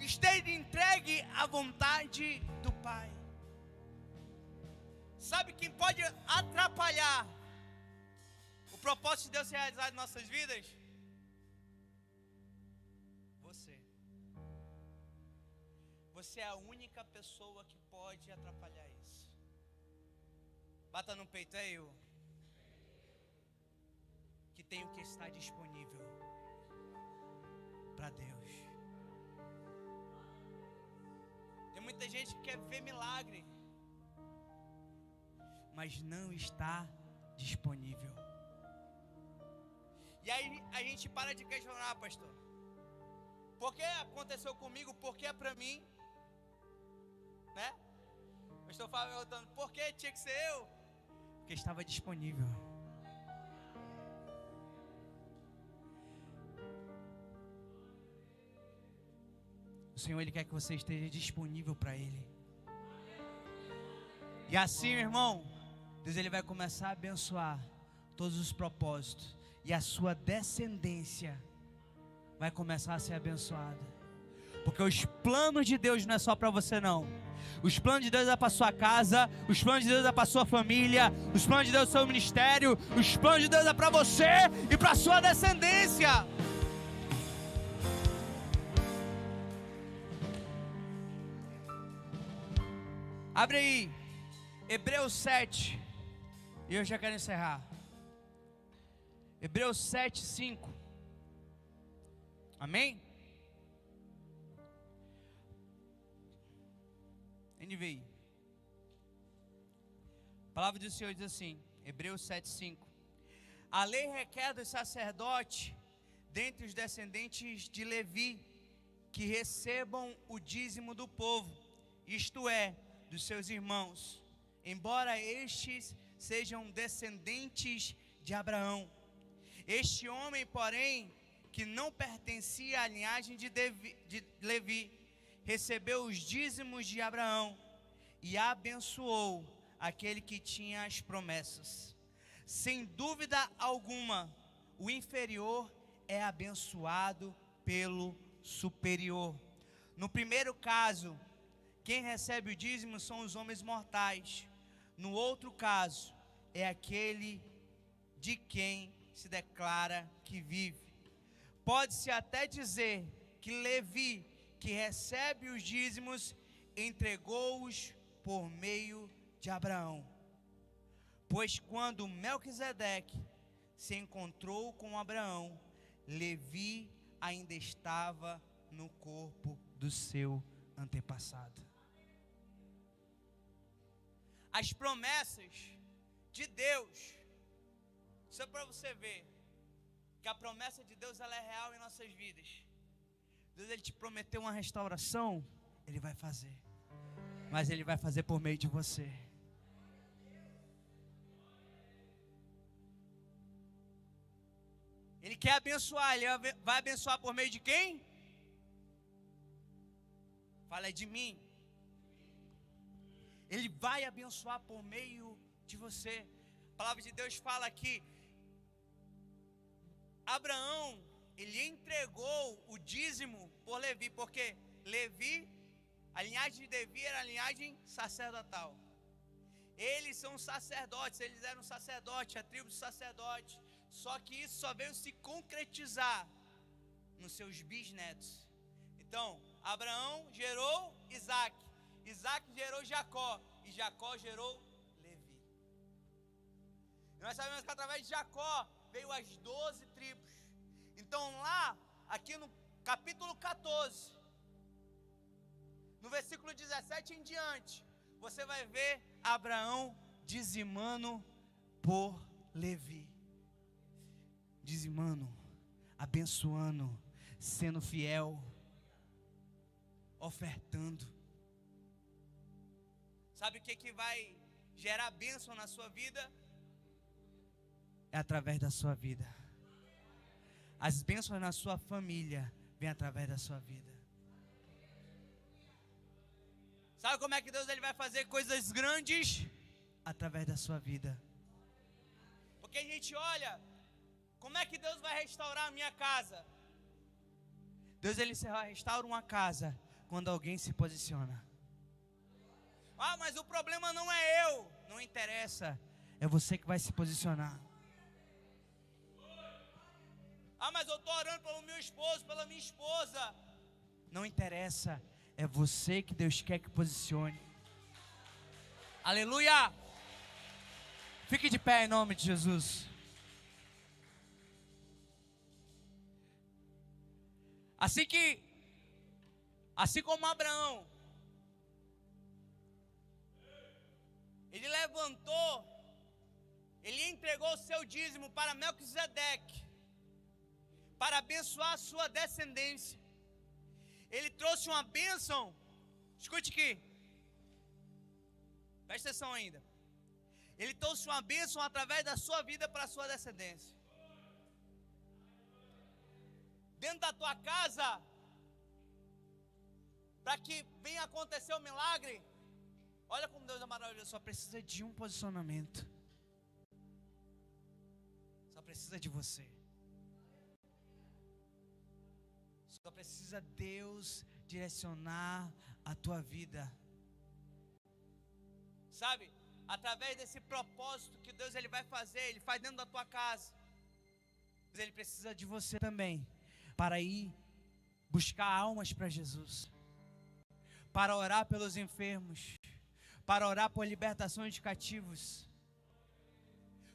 Esteja entregue à vontade do Pai. Sabe quem pode atrapalhar o propósito de Deus ser realizado em nossas vidas? Você. Você é a única pessoa que pode atrapalhar isso. Bata no peito, é eu. Que tenho que estar disponível para Deus. Tem muita gente que quer ver milagre, mas não está disponível. E aí a gente para de questionar, pastor. Por que aconteceu comigo? Por que é para mim? Né? O pastor Fábio perguntando, por que tinha que ser eu? Porque estava disponível. O Senhor Ele quer que você esteja disponível para Ele. E assim, irmão, Deus ele vai começar a abençoar todos os propósitos. E a sua descendência vai começar a ser abençoada. Porque os planos de Deus não é só para você não. Os planos de Deus é para sua casa. Os planos de Deus é para sua família. Os planos de Deus é para o seu ministério. Os planos de Deus é para você e para sua descendência. Abre aí Hebreus 7. E eu já quero encerrar. Hebreus 7, 5. Amém? NVI. A palavra do Senhor diz assim, Hebreus 7:5. A lei requer do sacerdote, dentre os descendentes de Levi, que recebam o dízimo do povo, isto é, dos seus irmãos, embora estes sejam descendentes de Abraão. Este homem, porém, que não pertencia à linhagem de Levi, recebeu os dízimos de Abraão e abençoou aquele que tinha as promessas. Sem dúvida alguma, o inferior é abençoado pelo superior. No primeiro caso, quem recebe o dízimo são os homens mortais. No outro caso, é aquele de quem se declara que vive. Pode-se até dizer que Levi, que recebe os dízimos, entregou-os por meio de Abraão. Pois quando Melquisedeque se encontrou com Abraão, Levi ainda estava no corpo do seu antepassado. As promessas de Deus, só para você ver que a promessa de Deus ela é real em nossas vidas. Deus ele te prometeu uma restauração, Ele vai fazer, mas Ele vai fazer por meio de você. Ele quer abençoar, Ele vai abençoar por meio de quem? Fala de mim. Ele vai abençoar por meio de você. A palavra de Deus fala que Abraão, ele entregou o dízimo por Levi, porque Levi, a linhagem de Levi era a linhagem sacerdotal. Eles são sacerdotes, eles eram sacerdotes, a tribo dos sacerdotes. Só que isso só veio se concretizar nos seus bisnetos. Então, Abraão gerou Isaac, Isaac gerou Jacó, e Jacó gerou Levi. E nós sabemos que através de Jacó veio as 12 tribos. Então lá, aqui no capítulo 14, no versículo 17 em diante, você vai ver Abraão dizimando por Levi. Dizimando, abençoando, sendo fiel, ofertando. Sabe o que vai gerar bênção na sua vida? É através da sua vida. As bênçãos na sua família vêm através da sua vida. Sabe como é que Deus ele vai fazer coisas grandes? Através da sua vida. Porque a gente olha, como é que Deus vai restaurar a minha casa? Deus ele restaura uma casa quando alguém se posiciona. Ah, mas o problema não é eu. Não interessa, é você que vai se posicionar. Ah, mas eu estou orando pelo meu esposo, pela minha esposa. Não interessa, é você que Deus quer que posicione. Aleluia! Fique de pé em nome de Jesus. Assim como Abraão, ele levantou, ele entregou o seu dízimo para Melquisedeque, para abençoar a sua descendência. Ele trouxe uma bênção, escute aqui, presta atenção ainda. Ele trouxe uma bênção através da sua vida para a sua descendência. Dentro da tua casa, para que venha acontecer o milagre, olha como Deus é maravilhoso, só precisa de um posicionamento. Só precisa de você. Só precisa Deus direcionar a tua vida. Sabe? Através desse propósito que Deus ele vai fazer, Ele faz dentro da tua casa. Mas Ele precisa de você também, para ir buscar almas para Jesus, para orar pelos enfermos, para orar por libertação de cativos.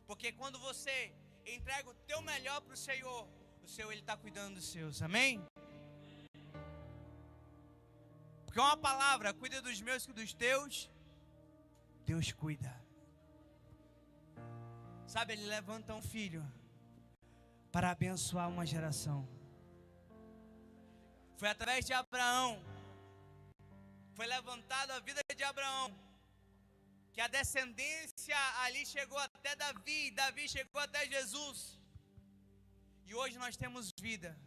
Porque quando você entrega o teu melhor para o Senhor ele está cuidando dos seus, amém? Porque uma palavra, cuida dos meus e dos teus, Deus cuida. Sabe, Ele levanta um filho para abençoar uma geração. Foi através de Abraão, foi levantada a vida de Abraão, que a descendência ali chegou até Davi, Davi chegou até Jesus. E hoje nós temos vida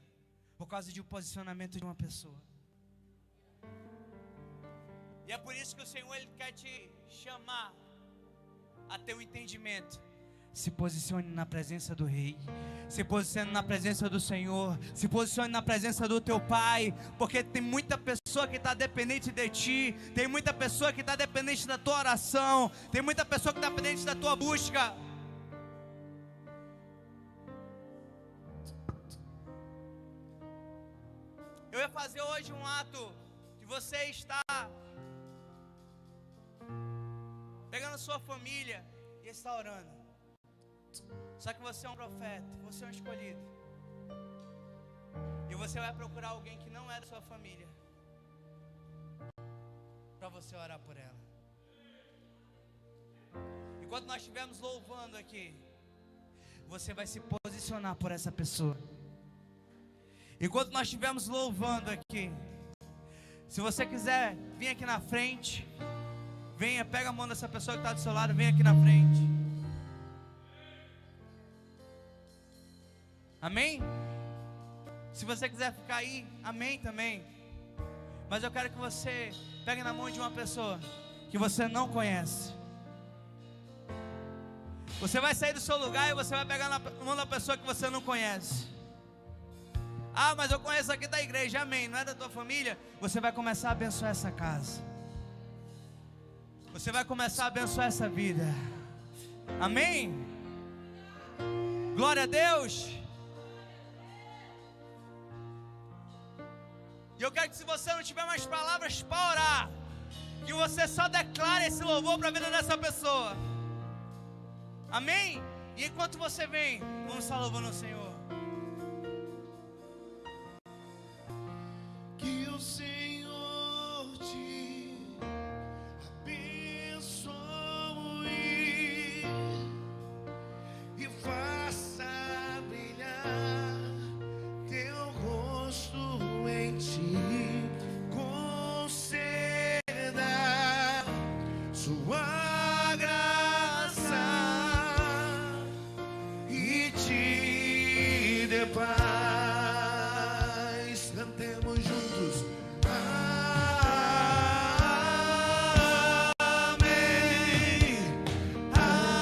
por causa de um posicionamento de uma pessoa. E é por isso que o Senhor, Ele quer te chamar a ter um entendimento. Se posicione na presença do Rei, se posicione na presença do Senhor, se posicione na presença do teu Pai, porque tem muita pessoa que está dependente de ti, tem muita pessoa que está dependente da tua oração, tem muita pessoa que está dependente da tua busca. Eu ia fazer hoje um ato de você estar pegando sua família e estar orando. Só que você é um profeta, você é um escolhido. E você vai procurar alguém que não é da sua família, para você orar por ela. Enquanto nós estivermos louvando aqui, você vai se posicionar por essa pessoa. Enquanto nós estivermos louvando aqui, se você quiser vir aqui na frente, venha, pega a mão dessa pessoa que está do seu lado, vem aqui na frente. Amém? Se você quiser ficar aí, amém também. Mas eu quero que você pegue na mão de uma pessoa que você não conhece. Você vai sair do seu lugar e você vai pegar na mão da pessoa que você não conhece. Ah, mas eu conheço aqui da igreja, amém. Não é da tua família? Você vai começar a abençoar essa casa. Você vai começar a abençoar essa vida. Amém? Glória a Deus. E eu quero que, se você não tiver mais palavras para orar, que você só declare esse louvor para a vida dessa pessoa. Amém? E enquanto você vem, vamos estar louvando o Senhor. Que o Senhor te abençoe e faça brilhar teu rosto em ti, conceda sua graça e te dê paz. Cantemos juntos. Amém. Amém. Amém.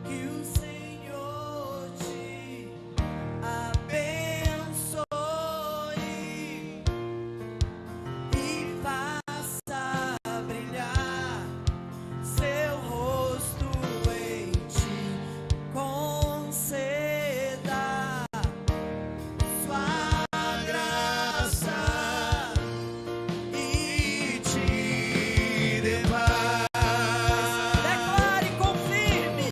Que o Senhor te abençoe e faça brilhar seu rosto em ti, conceda sua graça e te dê paz. Declare, confirme.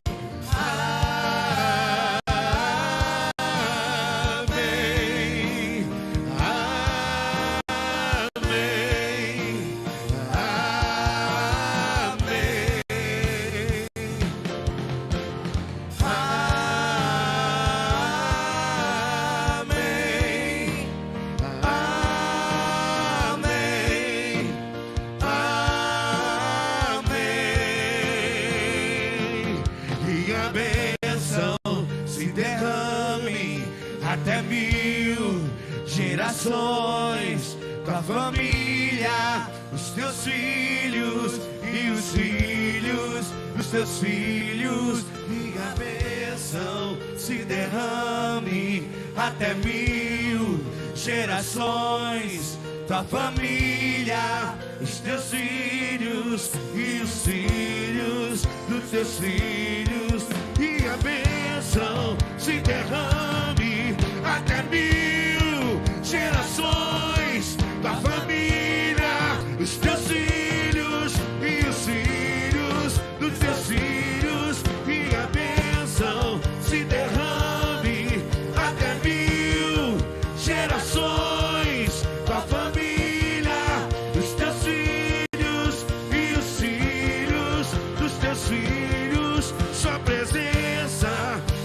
Que a bênção se derrame até 1000 gerações, tua família, os teus filhos e os filhos dos teus filhos. Que a bênção se derrame até 1000 gerações, tua família, os teus filhos e os filhos dos dos teus filhos, e a bênção se derrame até 1000 gerações da família, os teus filhos e os filhos dos teus filhos, e a bênção se derrame até 1000 gerações da família, os teus filhos e os filhos dos teus filhos. Sua presença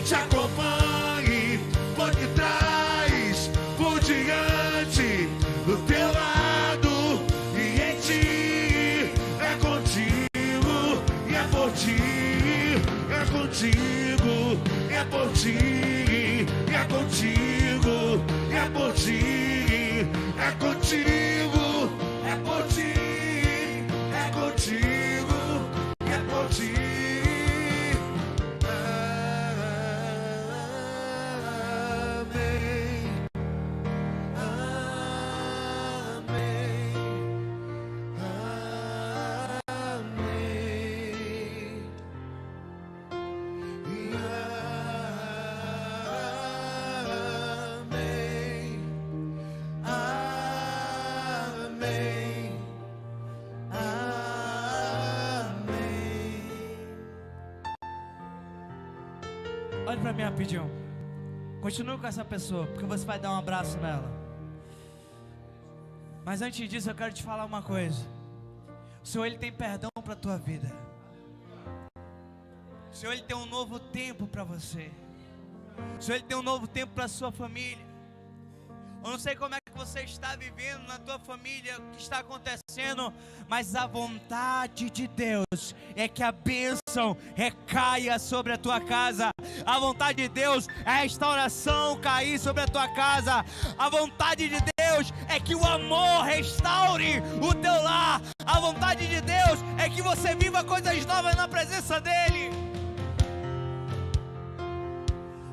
te acompanhe por detrás, por diante, do teu lado e em ti. É contigo e é por ti, é contigo, é por ti, é contigo, é por ti, é contigo, é por ti, é contigo, é por ti. Amém. Olhe para mim rapidinho. Continue com essa pessoa, porque você vai dar um abraço nela. Mas antes disso eu quero te falar uma coisa. O Senhor, Ele tem perdão para a tua vida. O Senhor, Ele tem um novo tempo para você. O Senhor, Ele tem um novo tempo para a sua família. Eu não sei como é que você está vivendo na tua família, o que está acontecendo, mas a vontade de Deus é que a bênção recaia sobre a tua casa. A vontade de Deus é a restauração cair sobre a tua casa. A vontade de Deus é que o amor restaure o teu lar. A vontade de Deus é que você viva coisas novas na presença dEle.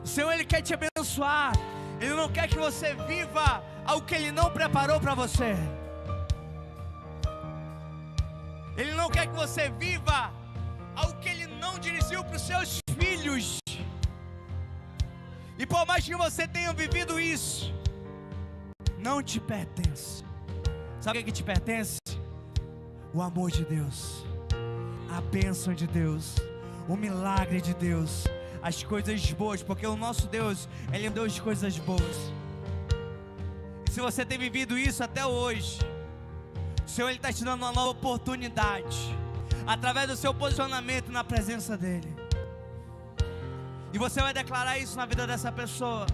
O Senhor, Ele quer te abençoar. Ele não quer que você viva algo que Ele não preparou para você. Ele não quer que você viva algo que Ele não dirigiu para os seus filhos. E por mais que você tenha vivido isso, não te pertence. Sabe o que te pertence? O amor de Deus, a bênção de Deus, o milagre de Deus, as coisas boas, porque o nosso Deus, Ele é Deus de coisas boas. E se você tem vivido isso até hoje, o Senhor, Ele está te dando uma nova oportunidade, através do seu posicionamento na presença dEle. E você vai declarar isso na vida dessa pessoa.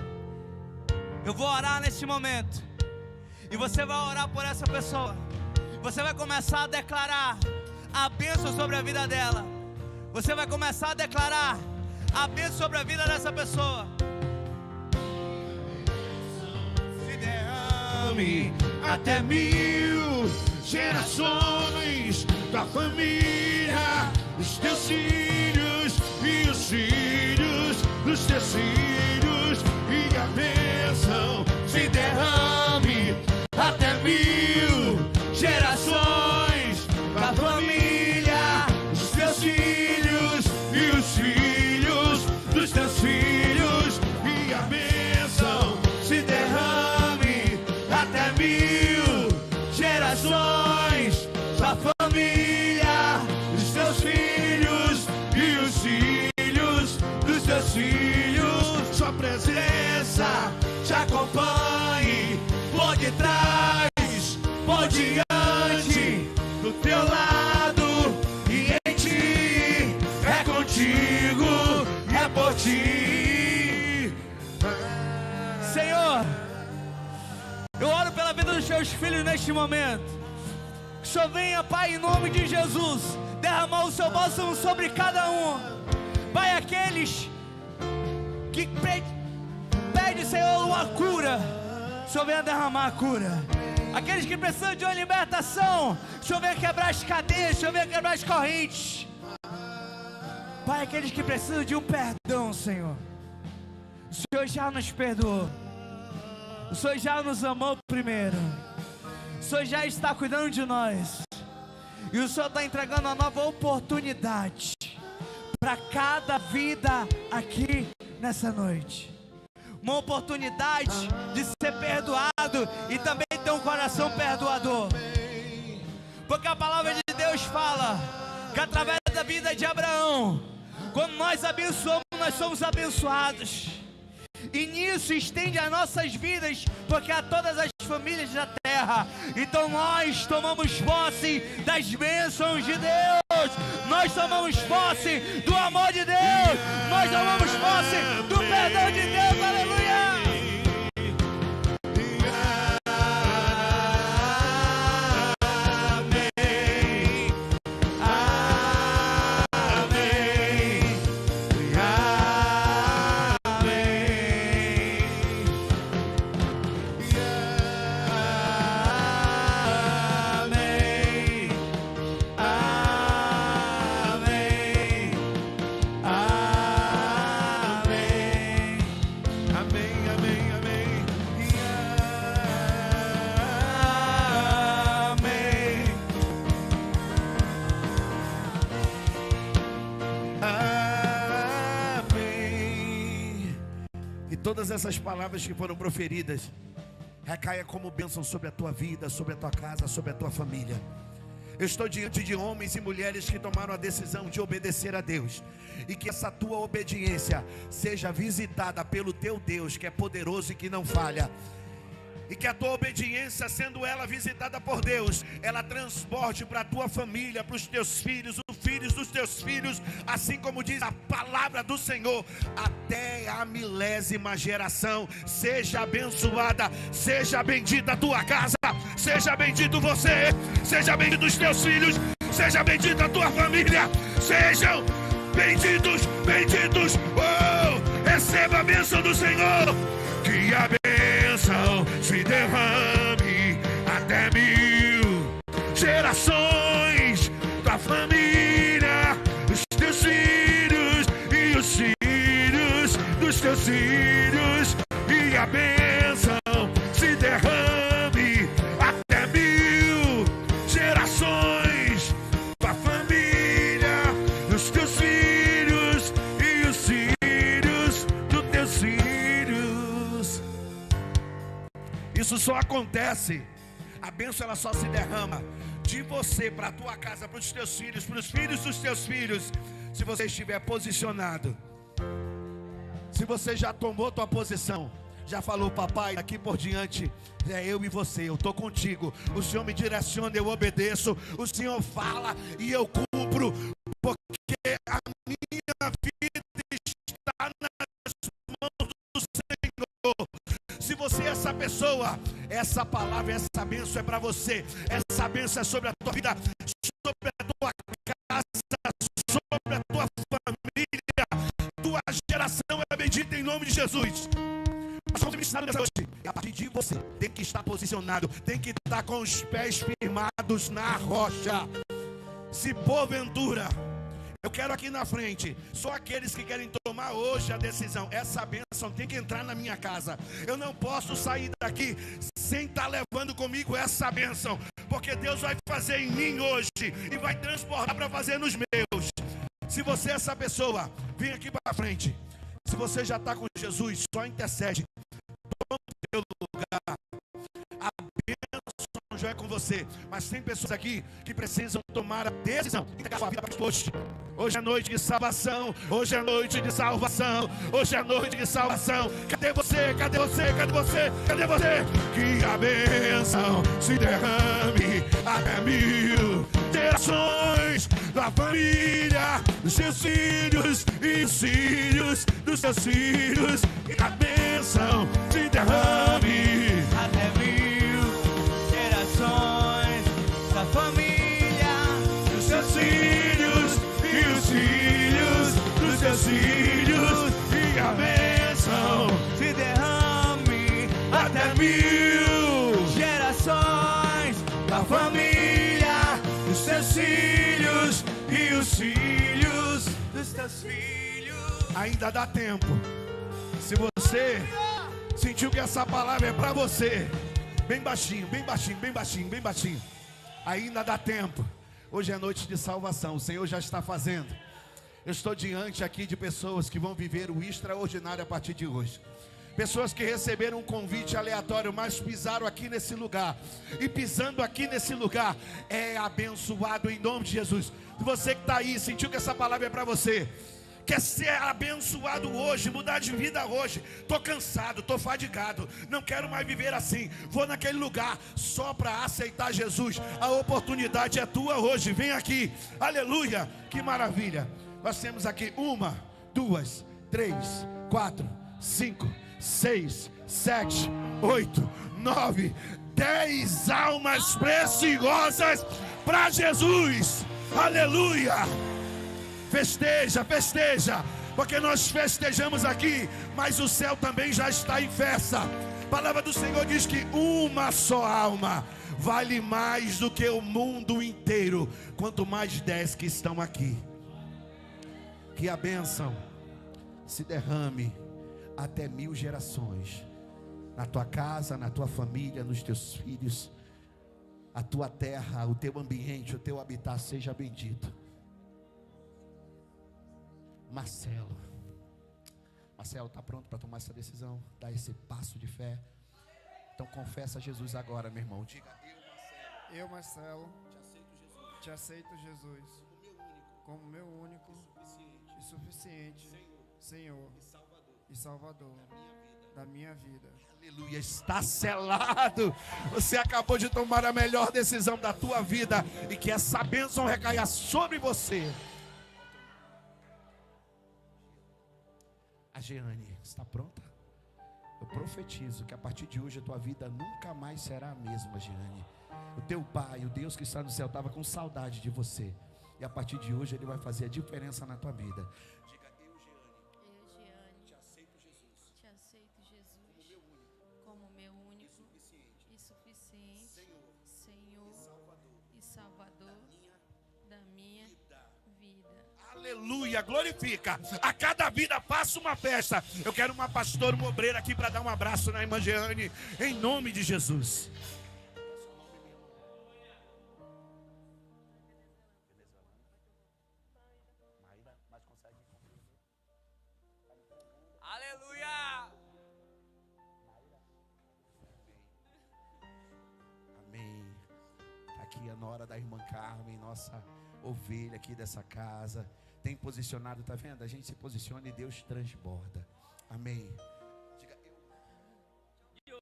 Eu vou orar nesse momento, e você vai orar por essa pessoa. Você vai começar a declarar a bênção sobre a vida dela. Você vai começar a declarar a bênção sobre a vida dessa pessoa. Se derrame até 1000 gerações da família, os teus filhos e os filhos dos teus filhos, e a bênção se derrame até 1000 gerações da família, os teus filhos e os filhos dos teus filhos, e a bênção se derrame até 1000 gerações da família, os teus filhos e os filhos dos teus filhos. Sua presença te acompanhe por detrás, por diante, do teu lado e em ti. É contigo, é por ti. Senhor, eu oro pela vida dos teus filhos neste momento. Que o Senhor venha, Pai, em nome de Jesus, derramar o seu bálsamo sobre cada um. Pai, aqueles que pedem, Senhor, uma cura, o Senhor venha derramar a cura. Aqueles que precisam de uma libertação, o Senhor venha quebrar as cadeias, o Senhor venha quebrar as correntes. Pai, aqueles que precisam de um perdão, Senhor, o Senhor já nos perdoou. O Senhor já nos amou primeiro. O Senhor já está cuidando de nós. E o Senhor está entregando uma nova oportunidade para cada vida aqui nessa noite. Uma oportunidade de ser perdoado e também ter um coração perdoador. Porque a palavra de Deus fala que através da vida de Abraão, quando nós abençoamos, nós somos abençoados. E nisso estende as nossas vidas, porque a todas as famílias da terra. Então nós tomamos posse das bênçãos de Deus. Nós tomamos posse do amor de Deus. Nós tomamos posse do perdão de Deus. Aleluia! Todas essas palavras que foram proferidas recaia como bênção sobre a tua vida, sobre a tua casa, sobre a tua família. Eu estou diante de homens e mulheres que tomaram a decisão de obedecer a Deus, e que essa tua obediência seja visitada pelo teu Deus, que é poderoso e que não falha. E que a tua obediência, sendo ela visitada por Deus, ela transporte para a tua família, para os teus filhos, os filhos dos teus filhos, assim como diz a palavra do Senhor, até a 1000ª geração. Seja abençoada, seja bendita a tua casa, seja bendito você, seja bendito os teus filhos, seja bendita a tua família, sejam benditos, benditos. Oh, receba a bênção do Senhor. Que a bênção se derrame até 1000 gerações da família, os teus filhos e os filhos dos teus filhos. E a bênção se derrame até 1000 gerações da família, dos teus filhos e os filhos dos teus filhos. Isso só acontece, a bênção ela só se derrama de você para a tua casa, para os teus filhos, para os filhos dos teus filhos, se você estiver posicionado. Se você já tomou tua posição, já falou: papai, daqui por diante é eu e você, eu estou contigo, o Senhor me direciona, eu obedeço, o Senhor fala e eu cumpro, porque a minha vida está nas mãos do Senhor. Se você é essa pessoa, essa palavra, essa bênção é para você. Essa bênção é sobre a tua vida, sobre a tua casa, sobre a tua família. Tua geração é bendita em nome de Jesus. Nós somos ministrados nessa noite. A partir de você, tem que estar posicionado, tem que estar com os pés firmados na rocha. Se porventura, eu quero aqui na frente, só aqueles que querem tomar hoje a decisão. Essa bênção tem que entrar na minha casa. Eu não posso sair daqui sem estar levando comigo essa bênção, porque Deus vai fazer em mim hoje e vai transportar para fazer nos meus. Se você é essa pessoa, vem aqui para frente. Se você já está com Jesus, só intercede. Toma o teu lugar. A bênção já é com você. Mas tem pessoas aqui que precisam tomar a decisão de entregar sua vida para Deus. Hoje é noite de salvação. Hoje é noite de salvação. Hoje é noite de salvação. Cadê você? Cadê você? Cadê você? Cadê você? Que a bênção se derrame até 1000 gerações da família, dos seus filhos e os filhos dos seus filhos. Que a bênção se derrame Até 1000 gerações da família, dos seus filhos e os filhos dos seus filhos. E a bênção se derrame até 1000 gerações da família, dos seus filhos e os filhos dos teus filhos. Ainda dá tempo. Se você sentiu que essa palavra é para você, bem baixinho, bem baixinho, bem baixinho, bem baixinho. Ainda dá tempo. Hoje é noite de salvação. O Senhor já está fazendo. Eu estou diante aqui de pessoas que vão viver o extraordinário a partir de hoje. Pessoas que receberam um convite aleatório, mas pisaram aqui nesse lugar. E pisando aqui nesse lugar, é abençoado em nome de Jesus. Você que está aí, sentiu que essa palavra é para você. Quer ser abençoado hoje, mudar de vida hoje. Estou cansado, estou fadigado, não quero mais viver assim. Vou naquele lugar só para aceitar Jesus. A oportunidade é tua hoje, vem aqui. Aleluia, que maravilha. Nós temos aqui 1, 2, 3, 4, 5, 6, 7, 8, 9, 10 almas preciosas para Jesus. Aleluia. Festeja, festeja, porque nós festejamos aqui, mas o céu também já está em festa. A palavra do Senhor diz que uma só alma vale mais do que o mundo inteiro, quanto mais 10 que estão aqui. Que a bênção se derrame até 1000 gerações, na tua casa, na tua família, nos teus filhos. A tua terra, o teu ambiente, o teu habitat seja bendito. Marcelo está pronto para tomar essa decisão, dar esse passo de fé? Então confessa Jesus agora, meu irmão. Diga: eu, Marcelo, te aceito Jesus como meu único e suficiente Senhor e Salvador da minha vida. Aleluia, está selado. Você acabou de tomar a melhor decisão da tua vida, e que essa bênção recaia sobre você. A Jeane está pronta? Eu profetizo que a partir de hoje a tua vida nunca mais será a mesma, Jeane. O teu pai, o Deus que está no céu, estava com saudade de você, e a partir de hoje Ele vai fazer a diferença na tua vida. Diga: eu, Jeane, te aceito Jesus como meu único e suficiente Senhor e Salvador da minha vida. Aleluia, glorifica. A cada vida faça uma festa. Eu quero uma pastora, uma obreira aqui para dar um abraço na irmã Jeane, em nome de Jesus. Aleluia. Amém. Aqui é na hora da irmã Carmen, nossa ovelha aqui dessa casa. Tem posicionado, tá vendo? A gente se posiciona e Deus transborda. Amém. Diga: Eu,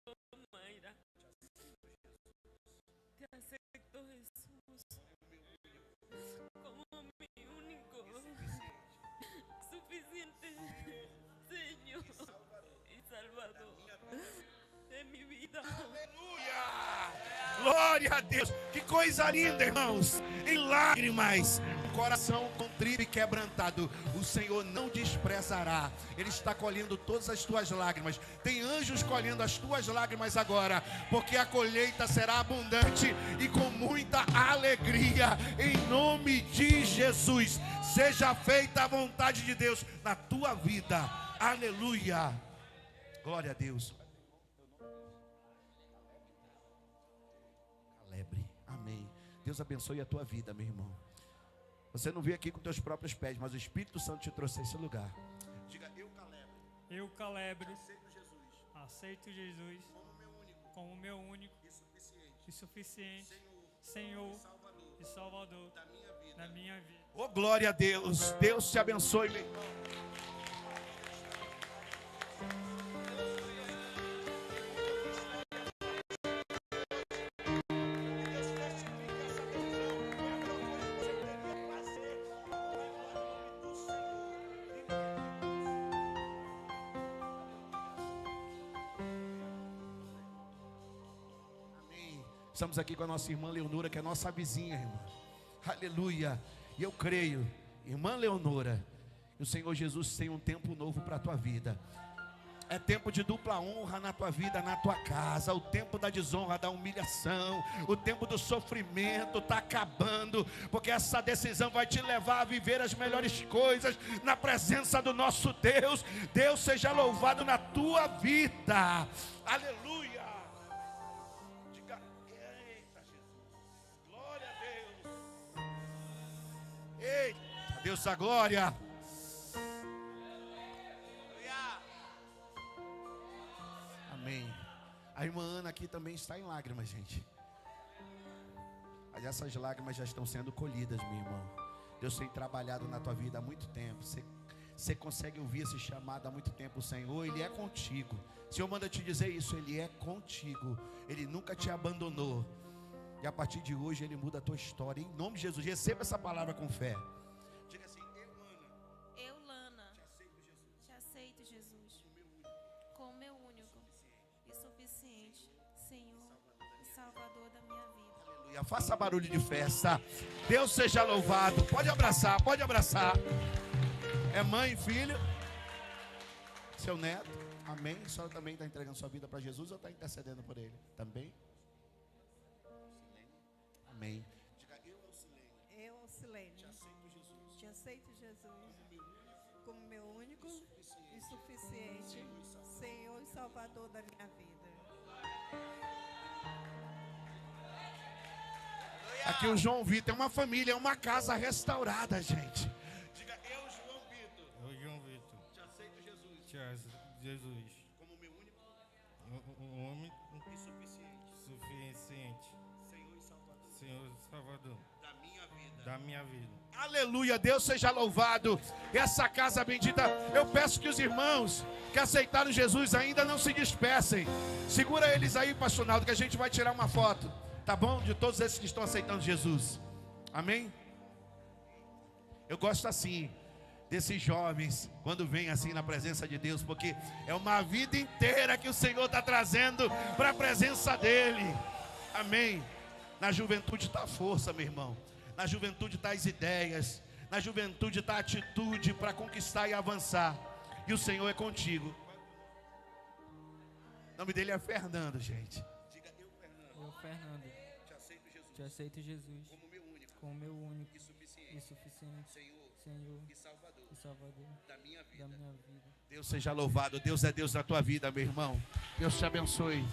Mayra, te aceito Jesus como mi único, suficiente Senhor e Salvador de mi vida. aleluia! Glória a Deus. Que coisa linda, irmãos. Em lágrimas, coração contrito e quebrantado, o Senhor não desprezará. Ele está colhendo todas as tuas lágrimas. Tem anjos colhendo as tuas lágrimas agora, porque a colheita será abundante e com muita alegria. Em nome de Jesus, seja feita a vontade de Deus na tua vida. Aleluia. Glória a Deus. Amém. Deus abençoe a tua vida, meu irmão. Você não veio aqui com teus próprios pés, mas o Espírito Santo te trouxe a esse lugar. Diga: eu, Calebre, aceito Jesus como meu único e suficiente Senhor e Salvador da minha vida. Oh, glória a Deus. Deus te abençoe, meu irmão. Estamos aqui com a nossa irmã Leonora, que é nossa vizinha, irmã. Aleluia. E eu creio, irmã Leonora, que o Senhor Jesus tem um tempo novo para a tua vida. É tempo de dupla honra na tua vida, na tua casa. O tempo da desonra, da humilhação, o tempo do sofrimento está acabando, porque essa decisão vai te levar a viver as melhores coisas na presença do nosso Deus. Deus seja louvado na tua vida. Aleluia. Diga: eita Jesus, glória a Deus. Eita Deus, a glória. Amém. A irmã Ana aqui também está em lágrimas, gente. Mas essas lágrimas já estão sendo colhidas, minha irmã. Deus tem trabalhado na tua vida há muito tempo. Você consegue ouvir esse chamado há muito tempo. O Senhor, Ele é contigo. O Senhor manda te dizer isso, Ele é contigo. Ele nunca te abandonou. E a partir de hoje Ele muda a tua história. Em nome de Jesus, receba essa palavra com fé. Diga assim: Eu, Lana, te aceito, Jesus, como meu único e suficiente Senhor e Salvador da minha vida. Aleluia. Faça barulho de festa. Deus seja louvado. Pode abraçar, pode abraçar. É mãe e filho. Seu neto. Amém. A senhora também está entregando sua vida para Jesus ou está intercedendo por ele? Também? Amém. Diga: Eu, Alcilene, te aceito, Jesus, como meu único e suficiente Senhor e Salvador da minha vida. Aqui o João Vitor é uma família, é uma casa restaurada, gente. Diga: eu, João Vitor. Eu, João Vitor, Te aceito, Jesus. te aceito, Jesus, Como meu único um homem e suficiente suficiente, Senhor e Salvador Senhor e Salvador da minha vida. da minha vida. Aleluia, Deus seja louvado. Essa casa bendita, eu peço que os irmãos que aceitaram Jesus ainda não se dispersem. Segura eles aí, pastor Naldo, que a gente vai tirar uma foto, tá bom? De todos esses que estão aceitando Jesus. Amém? Eu gosto assim desses jovens quando vêm assim na presença de Deus, porque é uma vida inteira que o Senhor está trazendo para a presença dele. Amém? Na juventude está a força, meu irmão. Na juventude está as ideias. Na juventude está a atitude para conquistar e avançar. E o Senhor é contigo. O nome dele é Fernando, gente. Diga: eu, Fernando. Eu, Fernando, Te aceito, Jesus. te aceito, Jesus, Como meu único como meu único e e suficiente suficiente Senhor Senhor e Salvador e Salvador da minha da vida. minha vida. Deus seja louvado. Deus é Deus na tua vida, meu irmão. Deus te abençoe.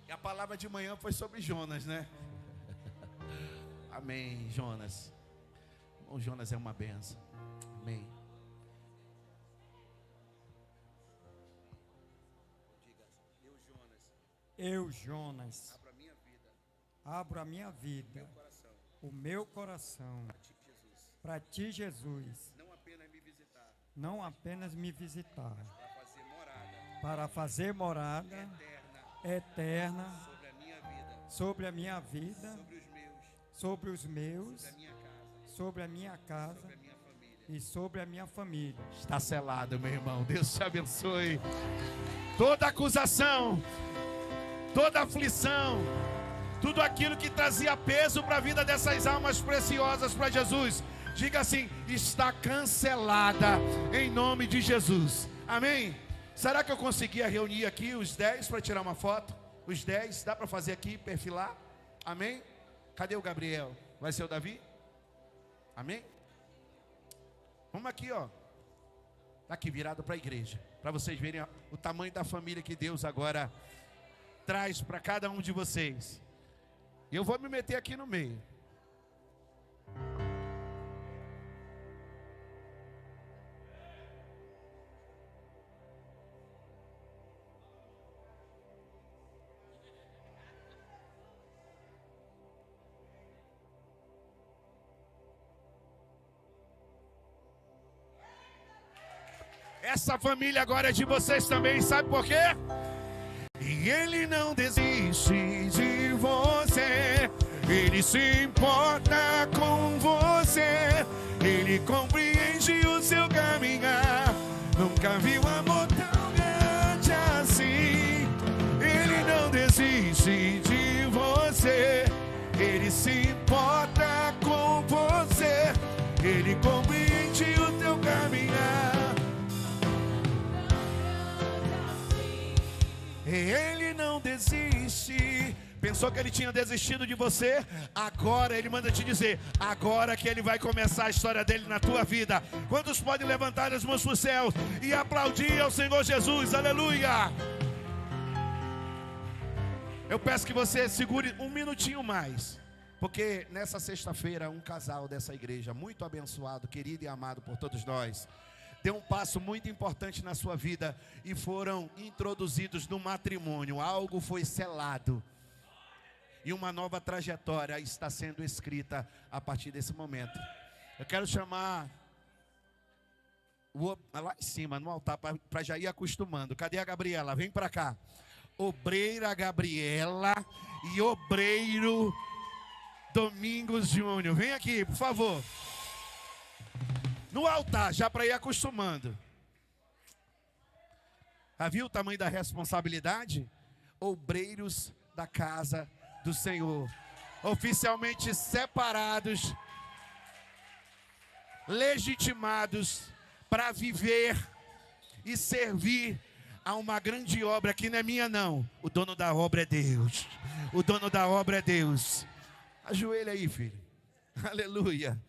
E a palavra de manhã foi sobre Jonas, né? Amém, Jonas. O Jonas é uma benção. Amém. Diga: eu, Jonas, Eu, Jonas, abro a minha vida, abro a minha vida, coração, o meu coração, para ti, Jesus. para ti, Jesus, Não apenas me visitar, não apenas me visitar, para fazer morada para fazer morada eterna eterna sobre a minha vida, sobre a minha vida, sobre os meus, sobre a minha casa sobre a minha família. e sobre a minha família. Está selado, meu irmão. Deus te abençoe. Toda acusação, toda aflição, tudo aquilo que trazia peso para a vida dessas almas preciosas para Jesus, diga assim: está cancelada em nome de Jesus. Amém? Será que eu conseguia reunir aqui os 10 para tirar uma foto? Os 10, dá para fazer aqui, perfilar? Amém? Cadê o Gabriel? Vai ser o Davi? Amém? Vamos aqui, ó. Está aqui virado para a igreja, para vocês verem o tamanho da família que Deus agora traz para cada um de vocês. E eu vou me meter aqui no meio. Essa família agora é de vocês também, sabe por quê? E Ele não desiste de você, Ele se importa com você, Ele compreende o seu caminhar. Nunca viu amor tão grande assim. Ele não desiste de você, Ele se importa com você, Ele compreende o teu caminhar. Ele não desiste. Pensou que ele tinha desistido de você? Agora ele manda te dizer: agora que ele vai começar a história dele na tua vida. Quantos podem levantar as mãos para o céu e aplaudir ao Senhor Jesus? Aleluia! Eu peço que você segure um minutinho mais, porque nessa sexta-feira um casal dessa igreja muito abençoado, querido e amado por todos nós, deu um passo muito importante na sua vida e foram introduzidos no matrimônio. Algo foi selado. E uma nova trajetória está sendo escrita a partir desse momento. Eu quero chamar lá em cima, no altar, para já ir acostumando. Cadê a Gabriela? Vem para cá. Obreira Gabriela e obreiro Domingos Júnior. Vem aqui, por favor. No altar, já para ir acostumando. Já viu o tamanho da responsabilidade? Obreiros da casa do Senhor. Oficialmente separados, legitimados para viver e servir a uma grande obra que não é minha não. O dono da obra é Deus. O dono da obra é Deus. Ajoelha aí, filho. Aleluia.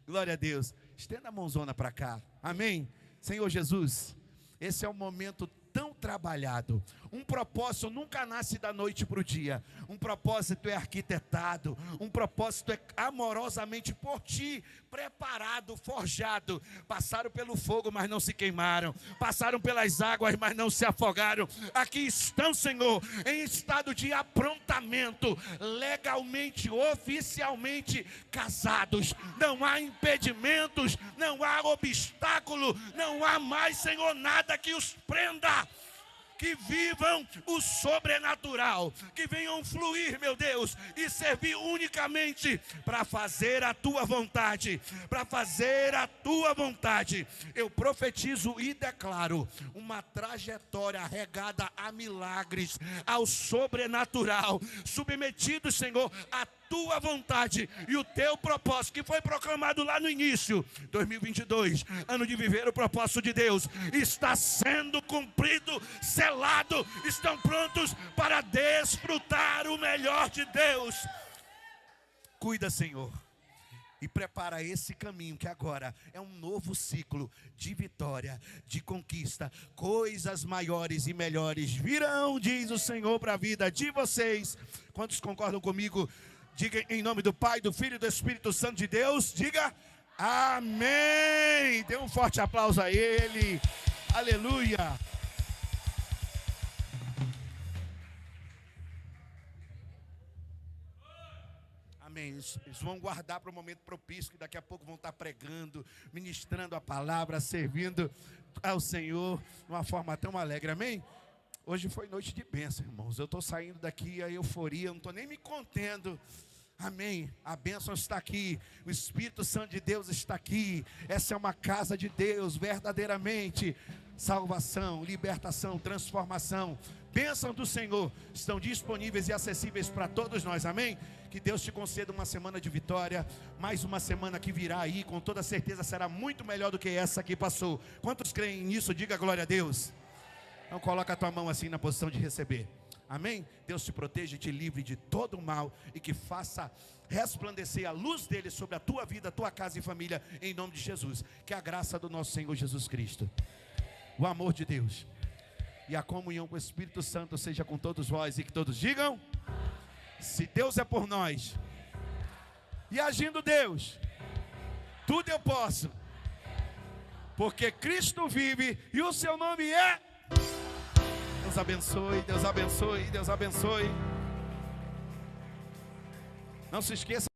Glória a Deus. Estenda a mãozona para cá. Amém. Senhor Jesus, esse é um momento tão trabalhado. Um propósito nunca nasce da noite para o dia. Um propósito é arquitetado. Um propósito é amorosamente por ti preparado, forjado. Passaram pelo fogo, mas não se queimaram. Passaram pelas águas, mas não se afogaram. Aqui estão, Senhor, em estado de aprontamento, legalmente, oficialmente casados. Não há impedimentos, não há obstáculo, não há mais, Senhor, nada que os prenda. Que vivam o sobrenatural, que venham fluir, meu Deus, e servir unicamente para fazer a tua vontade, para fazer a tua vontade. Eu profetizo e declaro uma trajetória regada a milagres, ao sobrenatural, submetido, Senhor, a tua vontade e o teu propósito, que foi proclamado lá no início. 2022, ano de viver o propósito de Deus, está sendo cumprido, selado, estão prontos para desfrutar o melhor de Deus. Cuida, Senhor, e prepara esse caminho que agora é um novo ciclo de vitória, de conquista. Coisas maiores e melhores virão, diz o Senhor, para a vida de vocês. Quantos concordam comigo? Diga em nome do Pai, do Filho e do Espírito Santo de Deus. Diga amém. Dê um forte aplauso a Ele. Aleluia. Amém. Eles vão guardar para o momento propício, que daqui a pouco vão estar pregando, ministrando a palavra, servindo ao Senhor de uma forma tão alegre. Amém? Hoje foi noite de bênção, irmãos. Eu estou saindo daqui, a euforia, eu não estou nem me contendo. Amém. A bênção está aqui. O Espírito Santo de Deus está aqui. Essa é uma casa de Deus, verdadeiramente. Salvação, libertação, transformação. Bênção do Senhor estão disponíveis e acessíveis para todos nós. Amém. Que Deus te conceda uma semana de vitória. Mais uma semana que virá aí, com toda certeza será muito melhor do que essa que passou. Quantos creem nisso? Diga glória a Deus. Então coloca a tua mão assim na posição de receber. Amém? Deus te proteja e te livre de todo o mal e que faça resplandecer a luz dele sobre a tua vida, a tua casa e família, em nome de Jesus. Que a graça do nosso Senhor Jesus Cristo, o amor de Deus e a comunhão com o Espírito Santo seja com todos vós e que todos digam: se Deus é por nós e agindo Deus, tudo eu posso, porque Cristo vive e o seu nome é... Deus abençoe, Deus abençoe, Deus abençoe. Não se esqueça